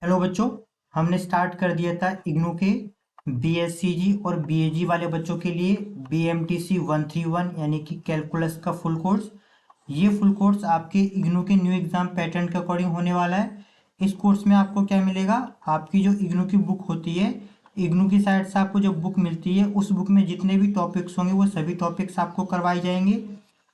Hello बच्चों। हमने start कर दिया था इग्नू के बीएससीजी और बीएजी वाले बच्चों के लिए बीएमटीसी 131 यानी कि कैलकुलस का फुल कोर्स। ये फुल कोर्स आपके इग्नू के न्यू एग्जाम पैटर्न के अकॉर्डिंग होने वाला है। इस कोर्स में आपको क्या मिलेगा, आपकी जो इग्नू की बुक होती है, इग्नू की साइड से आपको जो बुक मिलती है उस बुक में जितने भी टॉपिक्स होंगे वो सभी टॉपिक्स आपको करवाए जाएंगे।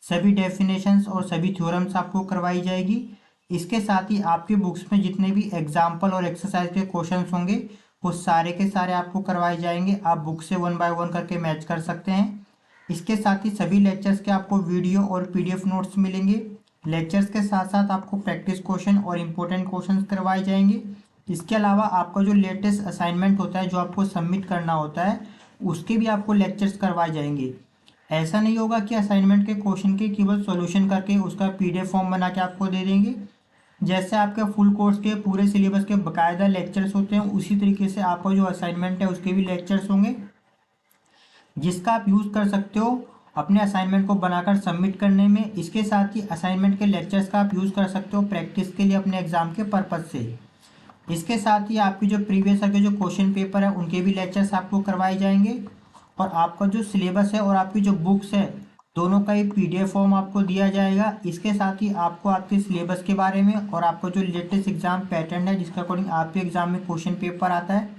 सभी डेफिनेशंस और सभी थ्योरम्स आपको करवाई जाएगी। इसके साथ ही आपकी बुक्स में जितने भी एग्जाम्पल और एक्सरसाइज के क्वेश्चंस होंगे वो सारे के सारे आपको करवाए जाएंगे। आप बुक से वन बाय वन करके मैच कर सकते हैं। इसके साथ ही सभी लेक्चर्स के आपको वीडियो और पीडीएफ नोट्स मिलेंगे। लेक्चर्स के साथ साथ आपको प्रैक्टिस क्वेश्चन और इम्पोर्टेंट क्वेश्चंस करवाए जाएंगे। इसके अलावा आपका जो लेटेस्ट असाइनमेंट होता है जो आपको सबमिट करना होता है उसके भी आपको लेक्चर्स करवाए जाएंगे। ऐसा नहीं होगा कि असाइनमेंट के क्वेश्चन के केवल सॉल्यूशन करके उसका पीडीएफ फॉर्म बना के आपको दे देंगे। जैसे आपके फुल कोर्स के पूरे सिलेबस के बकायदा लेक्चर्स होते हैं उसी तरीके से आपका जो असाइनमेंट है उसके भी लेक्चर्स होंगे जिसका आप यूज़ कर सकते हो अपने असाइनमेंट को बनाकर सबमिट करने में। इसके साथ ही असाइनमेंट के लेक्चर्स का आप यूज़ कर सकते हो प्रैक्टिस के लिए अपने एग्जाम के पर्पज़ से। इसके साथ ही आपकी जो प्रीवियस ईयर के जो क्वेश्चन पेपर है उनके भी लेक्चर्स आपको करवाए जाएंगे। और आपका जो सिलेबस है और आपकी जो बुक्स है दोनों का एक पीडीएफ फॉर्म आपको दिया जाएगा। इसके साथ ही आपको आपके सिलेबस के बारे में और आपका जो लेटेस्ट एग्जाम पैटर्न है जिसके अकॉर्डिंग आपके एग्जाम में क्वेश्चन पेपर आता है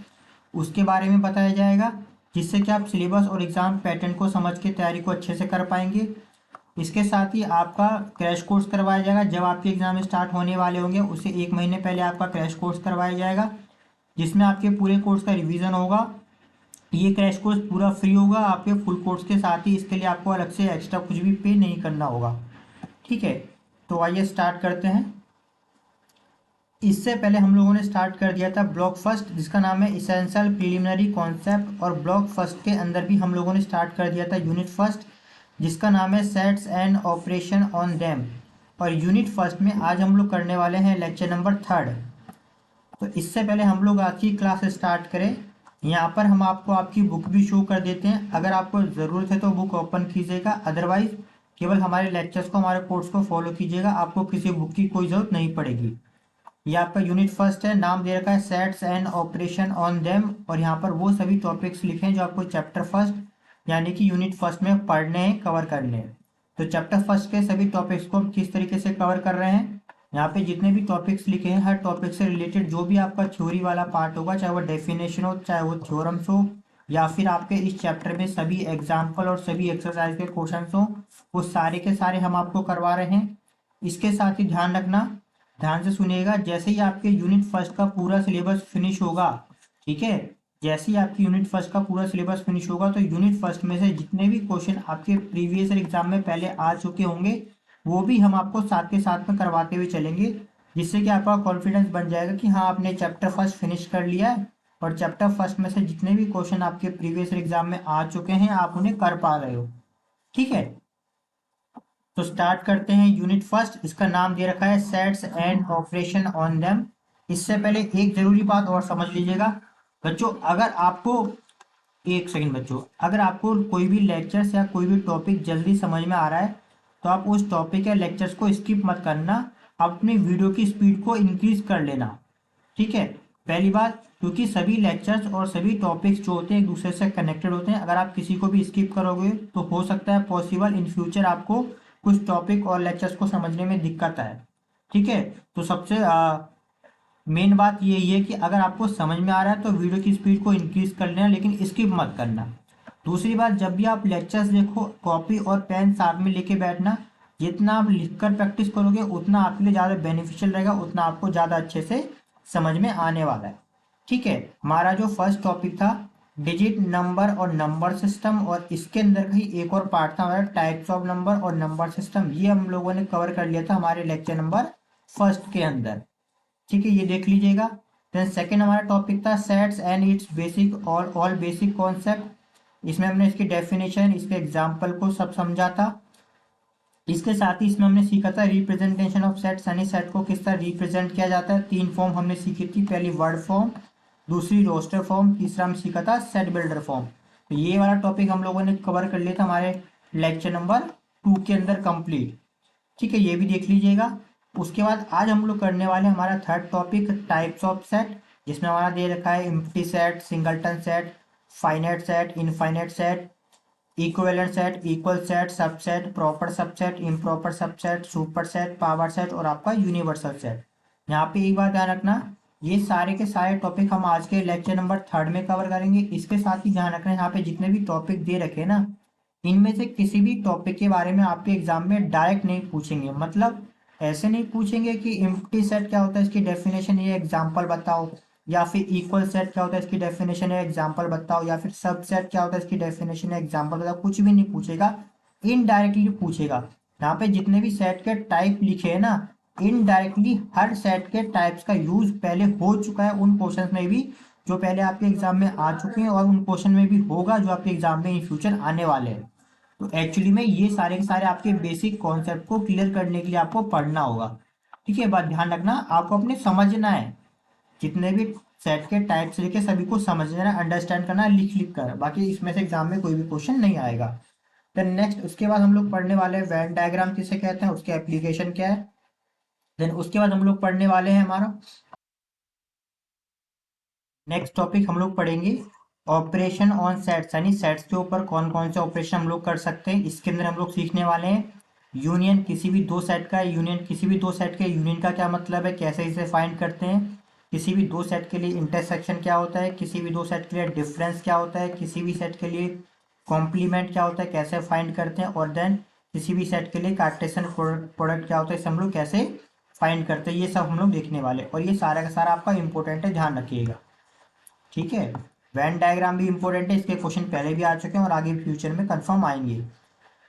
उसके बारे में बताया जाएगा, जिससे कि आप सिलेबस और एग्जाम पैटर्न को समझ के तैयारी को अच्छे से कर पाएंगे। इसके साथ ही आपका क्रैश कोर्स करवाया जाएगा। जब आपके एग्जाम स्टार्ट होने वाले होंगे उससे एक महीने पहले आपका क्रैश कोर्स करवाया जाएगा जिसमें आपके पूरे कोर्स का रिवीजन होगा। ये क्रैश कोर्स पूरा फ्री होगा आपके फुल कोर्स के साथ ही। इसके लिए आपको अलग से एक्स्ट्रा कुछ भी पे नहीं करना होगा। ठीक है, तो आइए स्टार्ट करते हैं। इससे पहले हम लोगों ने स्टार्ट कर दिया था ब्लॉक फर्स्ट जिसका नाम है इसेंशियल प्रिलिमिनरी कॉन्सेप्ट, और ब्लॉक फर्स्ट के अंदर भी हम लोगों ने स्टार्ट कर दिया था यूनिट फर्स्ट जिसका नाम है sets and operation on them. और यूनिट फर्स्ट में आज हम लोग करने वाले हैं लेक्चर नंबर 3। तो इससे पहले हम लोग आज की क्लास स्टार्ट करें, यहाँ पर हम आपको आपकी बुक भी शो कर देते हैं। अगर आपको ज़रूरत है तो बुक ओपन कीजिएगा, अदरवाइज केवल हमारे लेक्चर्स को हमारे कोर्स को फॉलो कीजिएगा, आपको किसी बुक की कोई ज़रूरत नहीं पड़ेगी। ये आपका यूनिट फर्स्ट है, नाम दे रखा है sets and operation on them, और यहाँ पर वो सभी टॉपिक्स लिखे हैं जो आपको चैप्टर फर्स्ट यानी कि यूनिट फर्स्ट में पढ़ने हैं, कवर करने हैं। तो चैप्टर फर्स्ट के सभी टॉपिक्स को हम किस तरीके से कवर कर रहे हैं, यहाँ पे जितने भी टॉपिक्स लिखे हैं हर टॉपिक से रिलेटेड जो भी आपका थ्योरी वाला पार्ट होगा, चाहे वो डेफिनेशन हो चाहे वो थ्योरम्स हो या फिर आपके इस चैप्टर में सभी एग्जाम्पल और सभी एक्सरसाइज के क्वेश्चंस हो, वो सारे के सारे हम आपको करवा रहे हैं। इसके साथ ही ध्यान रखना, ध्यान से सुनिएगा, जैसे ही आपके यूनिट फर्स्ट का पूरा सिलेबस फिनिश होगा, ठीक है, जैसे ही आपकी यूनिट फर्स्ट का पूरा सिलेबस फिनिश होगा तो यूनिट फर्स्ट में से जितने भी क्वेश्चन आपके प्रीवियस एग्जाम में पहले आ चुके होंगे वो भी हम आपको साथ के साथ में करवाते हुए चलेंगे, जिससे कि आपका कॉन्फिडेंस बन जाएगा कि हाँ आपने चैप्टर फर्स्ट फिनिश कर लिया है और चैप्टर फर्स्ट में से जितने भी क्वेश्चन आपके प्रीवियस एग्जाम में आ चुके हैं आप उन्हें कर पा रहे हो। ठीक है, तो स्टार्ट करते हैं यूनिट फर्स्ट। इसका नाम दे रखा है sets and operation on them. इससे पहले एक जरूरी बात और समझ लीजिएगा बच्चों, अगर आपको एक सेकंड बच्चों, अगर आपको कोई भी लेक्चर्स या कोई भी टॉपिक जल्दी समझ में आ रहा है तो आप उस टॉपिक या लेक्चर्स को स्किप मत करना, अपनी वीडियो की स्पीड को इंक्रीज कर लेना। ठीक है, पहली बात, क्योंकि सभी लेक्चर्स और सभी टॉपिक्स जो होते हैं एक दूसरे से कनेक्टेड होते हैं। अगर आप किसी को भी स्किप करोगे तो हो सकता है पॉसिबल इन फ्यूचर आपको कुछ टॉपिक और लेक्चर्स को समझने में दिक्कत आए। ठीक है, तो सबसे मेन बात यही है कि अगर आपको समझ में आ रहा है तो वीडियो की स्पीड को इंक्रीज कर लेना, लेकिन स्किप मत करना। दूसरी बात, जब भी आप लेक्चर्स देखो कॉपी और पेन साथ में लेके बैठना। जितना आप लिखकर प्रैक्टिस करोगे उतना आपके लिए ज़्यादा बेनिफिशियल रहेगा, उतना आपको ज़्यादा अच्छे से समझ में आने वाला है। ठीक है, हमारा जो फर्स्ट टॉपिक था डिजिट नंबर और नंबर सिस्टम, और इसके अंदर ही एक और पार्ट था हमारा टाइप्स ऑफ नंबर और नंबर सिस्टम, ये हम लोगों ने कवर कर लिया था हमारे लेक्चर नंबर फर्स्ट के अंदर। ठीक है, ये देख लीजिएगा। देन सेकेंड हमारा टॉपिक था सेट्स एंड इट्स बेसिक और ऑल बेसिक कॉन्सेप्ट। इसमें हमने इसकी डेफिनेशन, इसके एग्जाम्पल को सब समझा था। इसके साथ ही इसमें हमने सीखा था रिप्रेजेंटेशन ऑफ सेट्स, यानी सेट को किस तरह रिप्रेजेंट किया जाता है। 3 फॉर्म हमने सीखी थी, पहली वर्ड फॉर्म, दूसरी रोस्टर फॉर्म, तीसरा हम सीखा था सेट बिल्डर फॉर्म। तो ये वाला टॉपिक हम लोगों ने कवर कर लिया था हमारे लेक्चर नंबर 2 के अंदर कंप्लीट। ठीक है, ये भी देख लीजिएगा। उसके बाद आज हम लोग करने वाले हैं हमारा third topic types of set, जिसमें हमारा दे रखा है empty set, singleton set, finite set, infinite set, equivalent set, equal set, subset, proper subset, improper subset, super set, power set और आपका यूनिवर्सल सेट। यहाँ पे एक बात ध्यान रखना, ये सारे के सारे टॉपिक हम आज के लेक्चर नंबर 3 में कवर करेंगे। इसके साथ ही ध्यान रखना यहाँ पे जितने भी टॉपिक दे रखे हैं ना, इनमें से किसी भी टॉपिक के बारे में आपके एग्जाम में डायरेक्ट नहीं पूछेंगे। मतलब ऐसे नहीं पूछेंगे कि एम्प्टी सेट क्या होता है इसकी डेफिनेशन ये एग्जाम्पल बताओ, या फिर इक्वल सेट क्या होता है इसकी डेफिनेशन है एग्जाम्पल बताओ, या फिर सब सेट क्या होता है इसकी डेफिनेशन है एग्जाम्पल बताओ। कुछ भी नहीं पूछेगा, इनडायरेक्टली पूछेगा। यहाँ पे जितने भी सेट के टाइप लिखे हैं ना, इनडायरेक्टली हर सेट के टाइप्स का यूज पहले हो चुका है उन क्वेश्चंस में भी जो पहले आपके एग्जाम में आ चुके हैं, और उन क्वेश्चन में भी होगा जो आपके एग्जाम में इन फ्यूचर आने वाले हैं। तो एक्चुअली में ये सारे के सारे आपके बेसिक कॉन्सेप्ट को क्लियर करने के लिए आपको पढ़ना होगा। ठीक है, बात ध्यान रखना, आपको अपने समझना है, जितने भी सेट के टाइप से लेके सभी को समझना है, अंडरस्टैंड करना है, लिख लिख कर। बाकी इसमें से एग्जाम में कोई भी क्वेश्चन नहीं आएगा। देन नेक्स्ट उसके बाद हम लोग पढ़ने वाले हैं वेन डायग्राम किसे कहते हैं, उसके एप्लीकेशन क्या है। देन उसके बाद हम लोग पढ़ने वाले हैं हमारा नेक्स्ट टॉपिक, हम लोग पढ़ेंगे ऑपरेशन ऑन सेट्स, यानी सेट्स के ऊपर कौन कौन से ऑपरेशन हम लोग कर सकते हैं। इसके अंदर हम लोग सीखने वाले हैं यूनियन किसी भी दो सेट का, यूनियन किसी भी दो सेट के यूनियन का क्या मतलब है, कैसे इसे फाइंड करते हैं, किसी भी दो सेट के लिए इंटरसेक्शन क्या होता है, किसी भी दो सेट के लिए डिफरेंस क्या होता है, किसी भी सेट के लिए कॉम्प्लीमेंट क्या होता है, कैसे फाइंड करते हैं, और देन किसी भी सेट के लिए कार्टेशियन प्रोडक्ट क्या होता है, इसे हम लोग कैसे फाइंड करते हैं, ये सब हम लोग देखने वाले। और ये सारा का सारा आपका इंपॉर्टेंट है, ध्यान रखिएगा। ठीक है, वेन डायग्राम भी इंपॉर्टेंट है, इसके क्वेश्चन पहले भी आ चुके हैं और आगे फ्यूचर में कंफर्म आएंगे।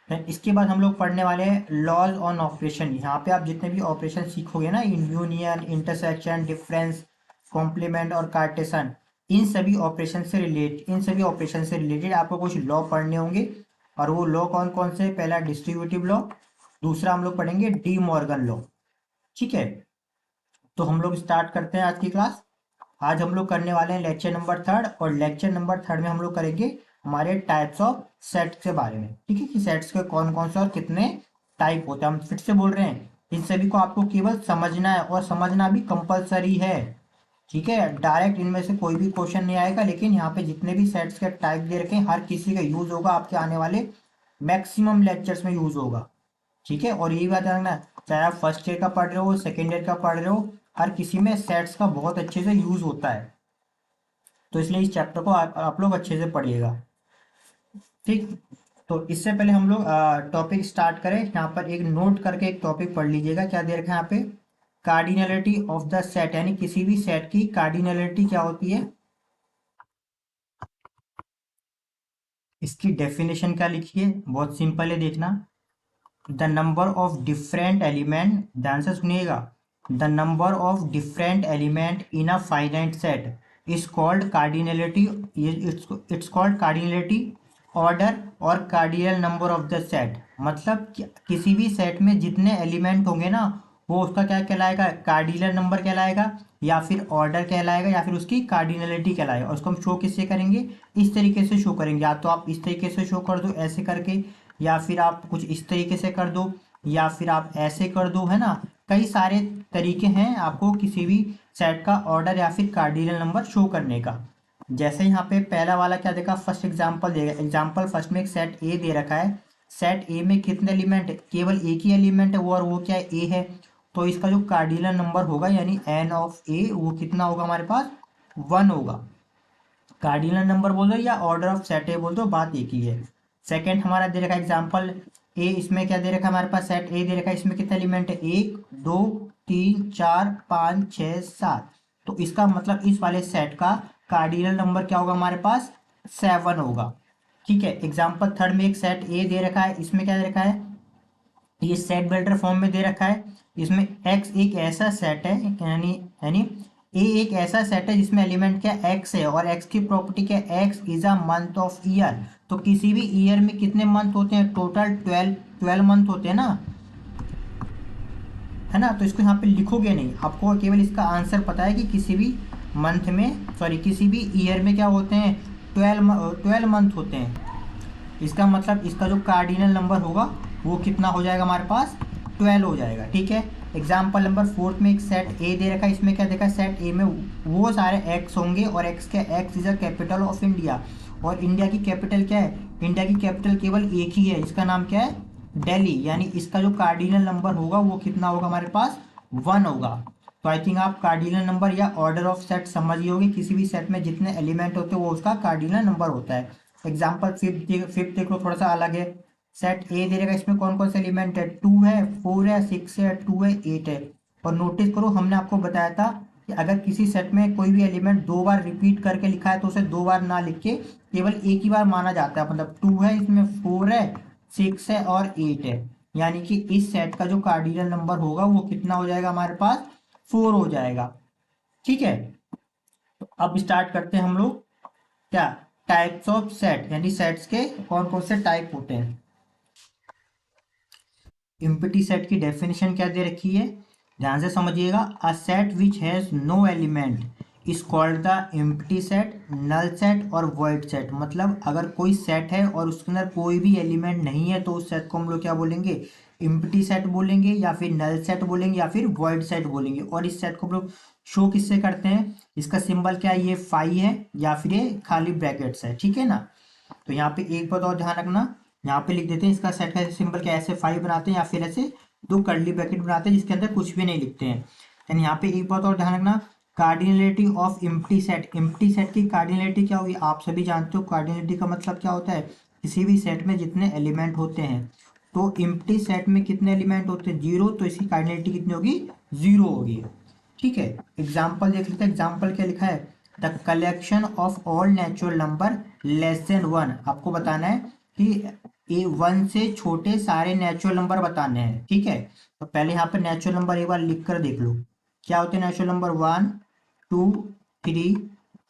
फिर इसके बाद हम लोग पढ़ने वाले हैं लॉज ऑन ऑपरेशन। यहाँ पे आप जितने भी ऑपरेशन सीखोगे ना, इन यूनियन, इंटरसेक्शन, डिफरेंस, कॉम्प्लीमेंट और कार्टेशन, इन सभी ऑपरेशन से रिलेटेड आपको कुछ लॉ पढ़ने होंगे। और वो लॉ कौन कौन से, पहला डिस्ट्रीब्यूटिव लॉ, दूसरा हम लोग पढ़ेंगे डी मॉर्गन लॉ। ठीक है, तो हम लोग स्टार्ट करते हैं आज की क्लास। आज हम लोग करने वाले हैं लेक्चर नंबर 3, और लेक्चर नंबर 3 में हम लोग करेंगे हमारे टाइप्स ऑफ सेट्स के बारे में। ठीक है, कि सेट्स के कौन कौन से और कितने टाइप होते हैं। हम फिर से बोल रहे हैं, इन सभी को आपको केवल समझना है, और समझना भी कंपलसरी है। ठीक है, डायरेक्ट इनमें से कोई भी क्वेश्चन नहीं आएगा, लेकिन यहाँ पे जितने भी सेट्स के टाइप दे रखे हैं हर किसी का यूज होगा, आपके आने वाले मैक्सिमम लेक्चर्स में यूज होगा। ठीक है, और यही बात रखना, चाहे आप फर्स्ट ईयर का पढ़ रहे हो, सेकेंड ईयर का पढ़ रहे हो, हर किसी में सेट्स का बहुत अच्छे से यूज होता है। तो इसलिए इस चैप्टर को आप लोग अच्छे से पढ़िएगा। ठीक, तो इससे पहले हम लोग टॉपिक स्टार्ट करें, यहाँ पर एक नोट करके एक टॉपिक पढ़ लीजिएगा। क्या दे रखा है यहाँ पे, कार्डिनलिटी ऑफ द सेट, यानी किसी भी सेट की कार्डिनलिटी क्या होती है, इसकी डेफिनेशन क्या लिखी है, बहुत सिंपल है, देखना। The number of different element, ध्यान से सुनिएगा, the number of different element in a finite set is called cardinality, it's called cardinality order और cardinal number of the set. मतलब किसी भी सेट में जितने एलिमेंट होंगे ना, वो उसका क्या कहलाएगा, कार्डिनल नंबर कहलाएगा, या फिर ऑर्डर कहलाएगा, या फिर उसकी कार्डिनलिटी कहलाएगा। और उसको हम शो किससे करेंगे, इस तरीके से शो करेंगे, या तो आप इस तरीके से शो कर दो ऐसे करके, या फिर आप कुछ इस तरीके से कर दो, या फिर आप ऐसे कर दो, है ना। कई सारे तरीके हैं आपको किसी भी सेट का ऑर्डर या फिर कार्डिनल नंबर शो करने का। जैसे यहाँ पे पहला वाला क्या देखा, फर्स्ट एग्जांपल देगा, एग्जांपल फर्स्ट में एक सेट ए दे रखा है। सेट ए में कितने एलिमेंट है, केवल एक ही एलिमेंट है वो, और वो क्या है, ए है। तो इसका जो कार्डिनल नंबर होगा यानी एन ऑफ ए, वो कितना होगा हमारे पास, 1 होगा। कार्डिनल नंबर बोल दो या ऑर्डर ऑफ सेट ए बोल दो, बात एक ही है। सेकंड हमारा दे रखा है एग्जांपल ए, इसमें क्या दे रखा है हमारे पास, सेट ए दे रखा है, इसमें कितने एलिमेंट है, 1 2 3 4 5 6 7। तो इसका मतलब इस वाले सेट का कार्डिनल नंबर क्या होगा हमारे पास, 7 होगा। ठीक है, एग्जांपल थर्ड में एक सेट ए दे रखा है, इसमें क्या दे रखा है, ये सेट बिल्डर फॉर्म में दे रखा है। इसमें एक्स एक ऐसा सेट है, यानी यानी ए एक ऐसा सेट है जिसमें एलिमेंट क्या एक्स है, और एक्स की प्रॉपर्टी क्या, x is a month of year. तो किसी भी ईयर में कितने मंथ होते हैं, टोटल 12 मंथ होते हैं ना, है ना। तो इसको यहाँ पे लिखोगे नहीं, आपको केवल इसका आंसर पता है कि किसी भी मंथ में, सॉरी किसी भी ईयर में क्या होते हैं, 12 मंथ होते हैं। इसका मतलब इसका जो कार्डिनल नंबर होगा वो कितना हो जाएगा हमारे पास, 12 हो जाएगा। ठीक है, एग्जाम्पल नंबर 4 में एक सेट ए दे रखा है, इसमें क्या देखा, सेट ए में वो सारे एक्स होंगे और एक्स के x is a capital of India, और इंडिया की कैपिटल क्या है, इंडिया की कैपिटल केवल एक ही है, इसका नाम क्या है, दिल्ली, यानी इसका जो कार्डिनल नंबर होगा वो कितना होगा हमारे पास, 1 होगा। तो आई थिंक आप कार्डिनल नंबर या ऑर्डर ऑफ सेट समझ ही होगे, किसी भी सेट में जितने एलिमेंट होते हैं वो उसका कार्डिनल नंबर होता है। एग्जाम्पल फिफ्थ देख लो, थोड़ा सा अलग है। सेट ए दे देगा, इसमें कौन कौन से एलिमेंट है, 2 है, 4 है, 6 है, 2 है, 8 है। और नोटिस करो, हमने आपको बताया था कि अगर किसी सेट में कोई भी एलिमेंट 2 बार रिपीट करके लिखा है तो उसे 2 बार ना लिख के केवल एक ही बार माना जाता है, मतलब 2 है, इसमें 4 है, 6 है और 8 है, यानी कि इस सेट का जो कार्डिनल नंबर होगा वो कितना हो जाएगा हमारे पास, 4 हो जाएगा। ठीक है, तो अब स्टार्ट करते हैं हम लोग, क्या, टाइप्स ऑफ सेट, यानी सेट्स के कौन कौन से टाइप होते हैं। एम्प्टी सेट की डेफिनेशन क्या दे रखी है, ध्यान से समझिएगा। A set which has no element is called the empty set, null set और वॉइड सेट। मतलब अगर कोई सेट है और उसके अंदर कोई भी एलिमेंट नहीं है तो उस सेट को हम लोग क्या बोलेंगे, एम्प्टी सेट बोलेंगे, या फिर नल सेट बोलेंगे, या फिर वॉइड सेट बोलेंगे। और इस सेट को हम लोग शो किससे करते हैं, इसका सिंबल क्या है, ये फाई है या फिर ये खाली ब्रैकेट्स है, ठीक है ना। तो यहाँ पे एक बात और ध्यान रखना, यहाँ पे लिख देते हैं इसका सेट का सिंबल क्या, ऐसे फाइव बनाते हैं या फिर ऐसे दो कर्ली ब्रैकेट बनाते हैं जिसके अंदर कुछ भी नहीं लिखते हैं। यानी यहाँ पे एक बात और ध्यान रखना, cardinality of empty set, empty set की कार्डिनलिटी क्या होगी, आप सभी जानते हो कार्डिनलिटी का मतलब क्या होता है, किसी भी सेट में जितने एलिमेंट होते हैं, तो एम्प्टी सेट में कितने एलिमेंट होते हैं, 0, तो इसकी कार्डिनलिटी कितनी होगी, 0 होगी। ठीक है, एग्जाम्पल देख लेते हैं, एग्जाम्पल क्या लिखा है, the collection of all natural number less than 1, आपको बताना है कि ए 1 से छोटे सारे नेचुरल नंबर बताने हैं। ठीक है, तो पहले यहाँ पे नेचुरल नंबर एक बार लिख कर देख लो, क्या होते हैं नेचुरल नंबर, 1, 2, 3,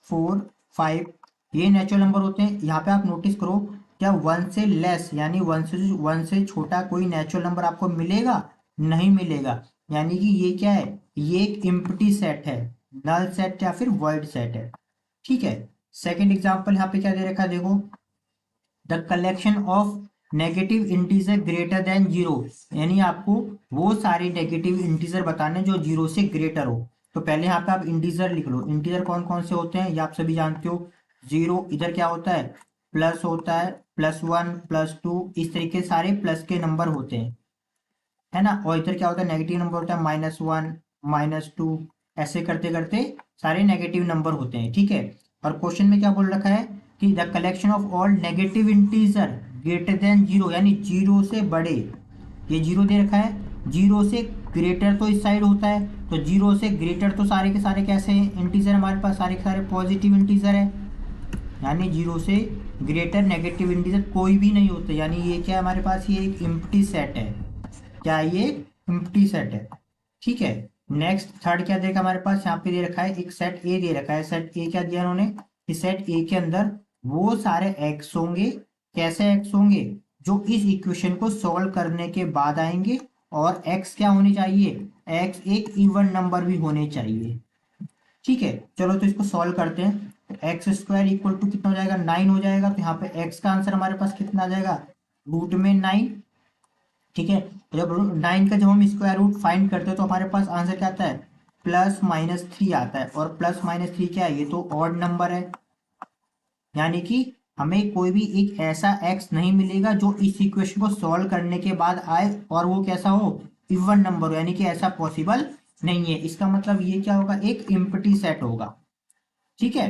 4, 5, ये नेचुरल नंबर होते हैं। यहाँ पे आप नोटिस करो, क्या 1 से लेस यानी 1 से छोटा कोई नेचुरल नंबर आपको मिलेगा, नहीं मिलेगा, यानी कि ये क्या है, ये एक एम्प्टी सेट है, नल सेट या फिर वॉइड सेट है। ठीक है, सेकंड एग्जांपल यहाँ पे क्या दे रखा है, देखो, the collection of negative integer greater than 0, यानी आपको वो सारे नेगेटिव इंटीजर बताने जो 0 से ग्रेटर हो। तो पहले यहाँ पे आप इंटीजर लिख लो, इंटीजर कौन कौन से होते हैं ये आप सभी जानते हो। 0 इधर क्या होता है, प्लस होता है, +1, +2, इस तरीके सारे प्लस के नंबर होते हैं, है ना। और इधर क्या होता है, नेगेटिव नंबर होता है, -1, -2, ऐसे करते करते सारे नेगेटिव नंबर होते हैं। ठीक है, और क्वेश्चन में क्या बोल रखा है कि the collection of all negative integer greater than 0, यानी 0 से बड़े, ये 0 दे रखा है, 0 से ग्रेटर तो इस साइड होता है, तो 0 से ग्रेटर तो सारे के सारे कैसे हैं, इंटीजर हमारे पास सारे के सारे पॉजिटिव इंटीजर है, यानी 0 से ग्रेटर नेगेटिव इंटीजर कोई भी नहीं होते, यानी ये क्या है हमारे पास, ये एक एम्प्टी सेट है, क्या ये एम्प्टी सेट है। ठीक है, नेक्स्ट थर्ड क्या देखा हमारे पास, यहाँ पे दे रखा है एक सेट ए दे रखा है, सेट ए क्या दिया उन्होंने, इस सेट ए के अंदर वो सारे एक्स होंगे, कैसे एक्स होंगे, जो इस इक्वेशन को सॉल्व करने के बाद आएंगे, और एक्स क्या होने चाहिए, एक्स एक इवन नंबर भी होने चाहिए। ठीक है, चलो तो इसको सॉल्व करते हैं। एक्स स्क्वायर इक्वल टू कितना हो जाएगा, 9 हो जाएगा, तो यहाँ पे एक्स का आंसर हमारे पास कितना आ जाएगा, √9। ठीक है, तो जब 9 का जब हम स्क्वायर रूट फाइंड करते हैं तो हमारे पास आंसर क्या आता है, +-3 आता है, और +-3 क्या है, ये तो ऑड नंबर है, यानी कि हमें कोई भी एक ऐसा एक्स नहीं मिलेगा जो इस इक्वेशन को सॉल्व करने के बाद आए और वो कैसा हो, इवन नंबर हो, यानी कि ऐसा पॉसिबल नहीं है। इसका मतलब ये क्या होगा, एक एम्प्टी सेट होगा। ठीक है,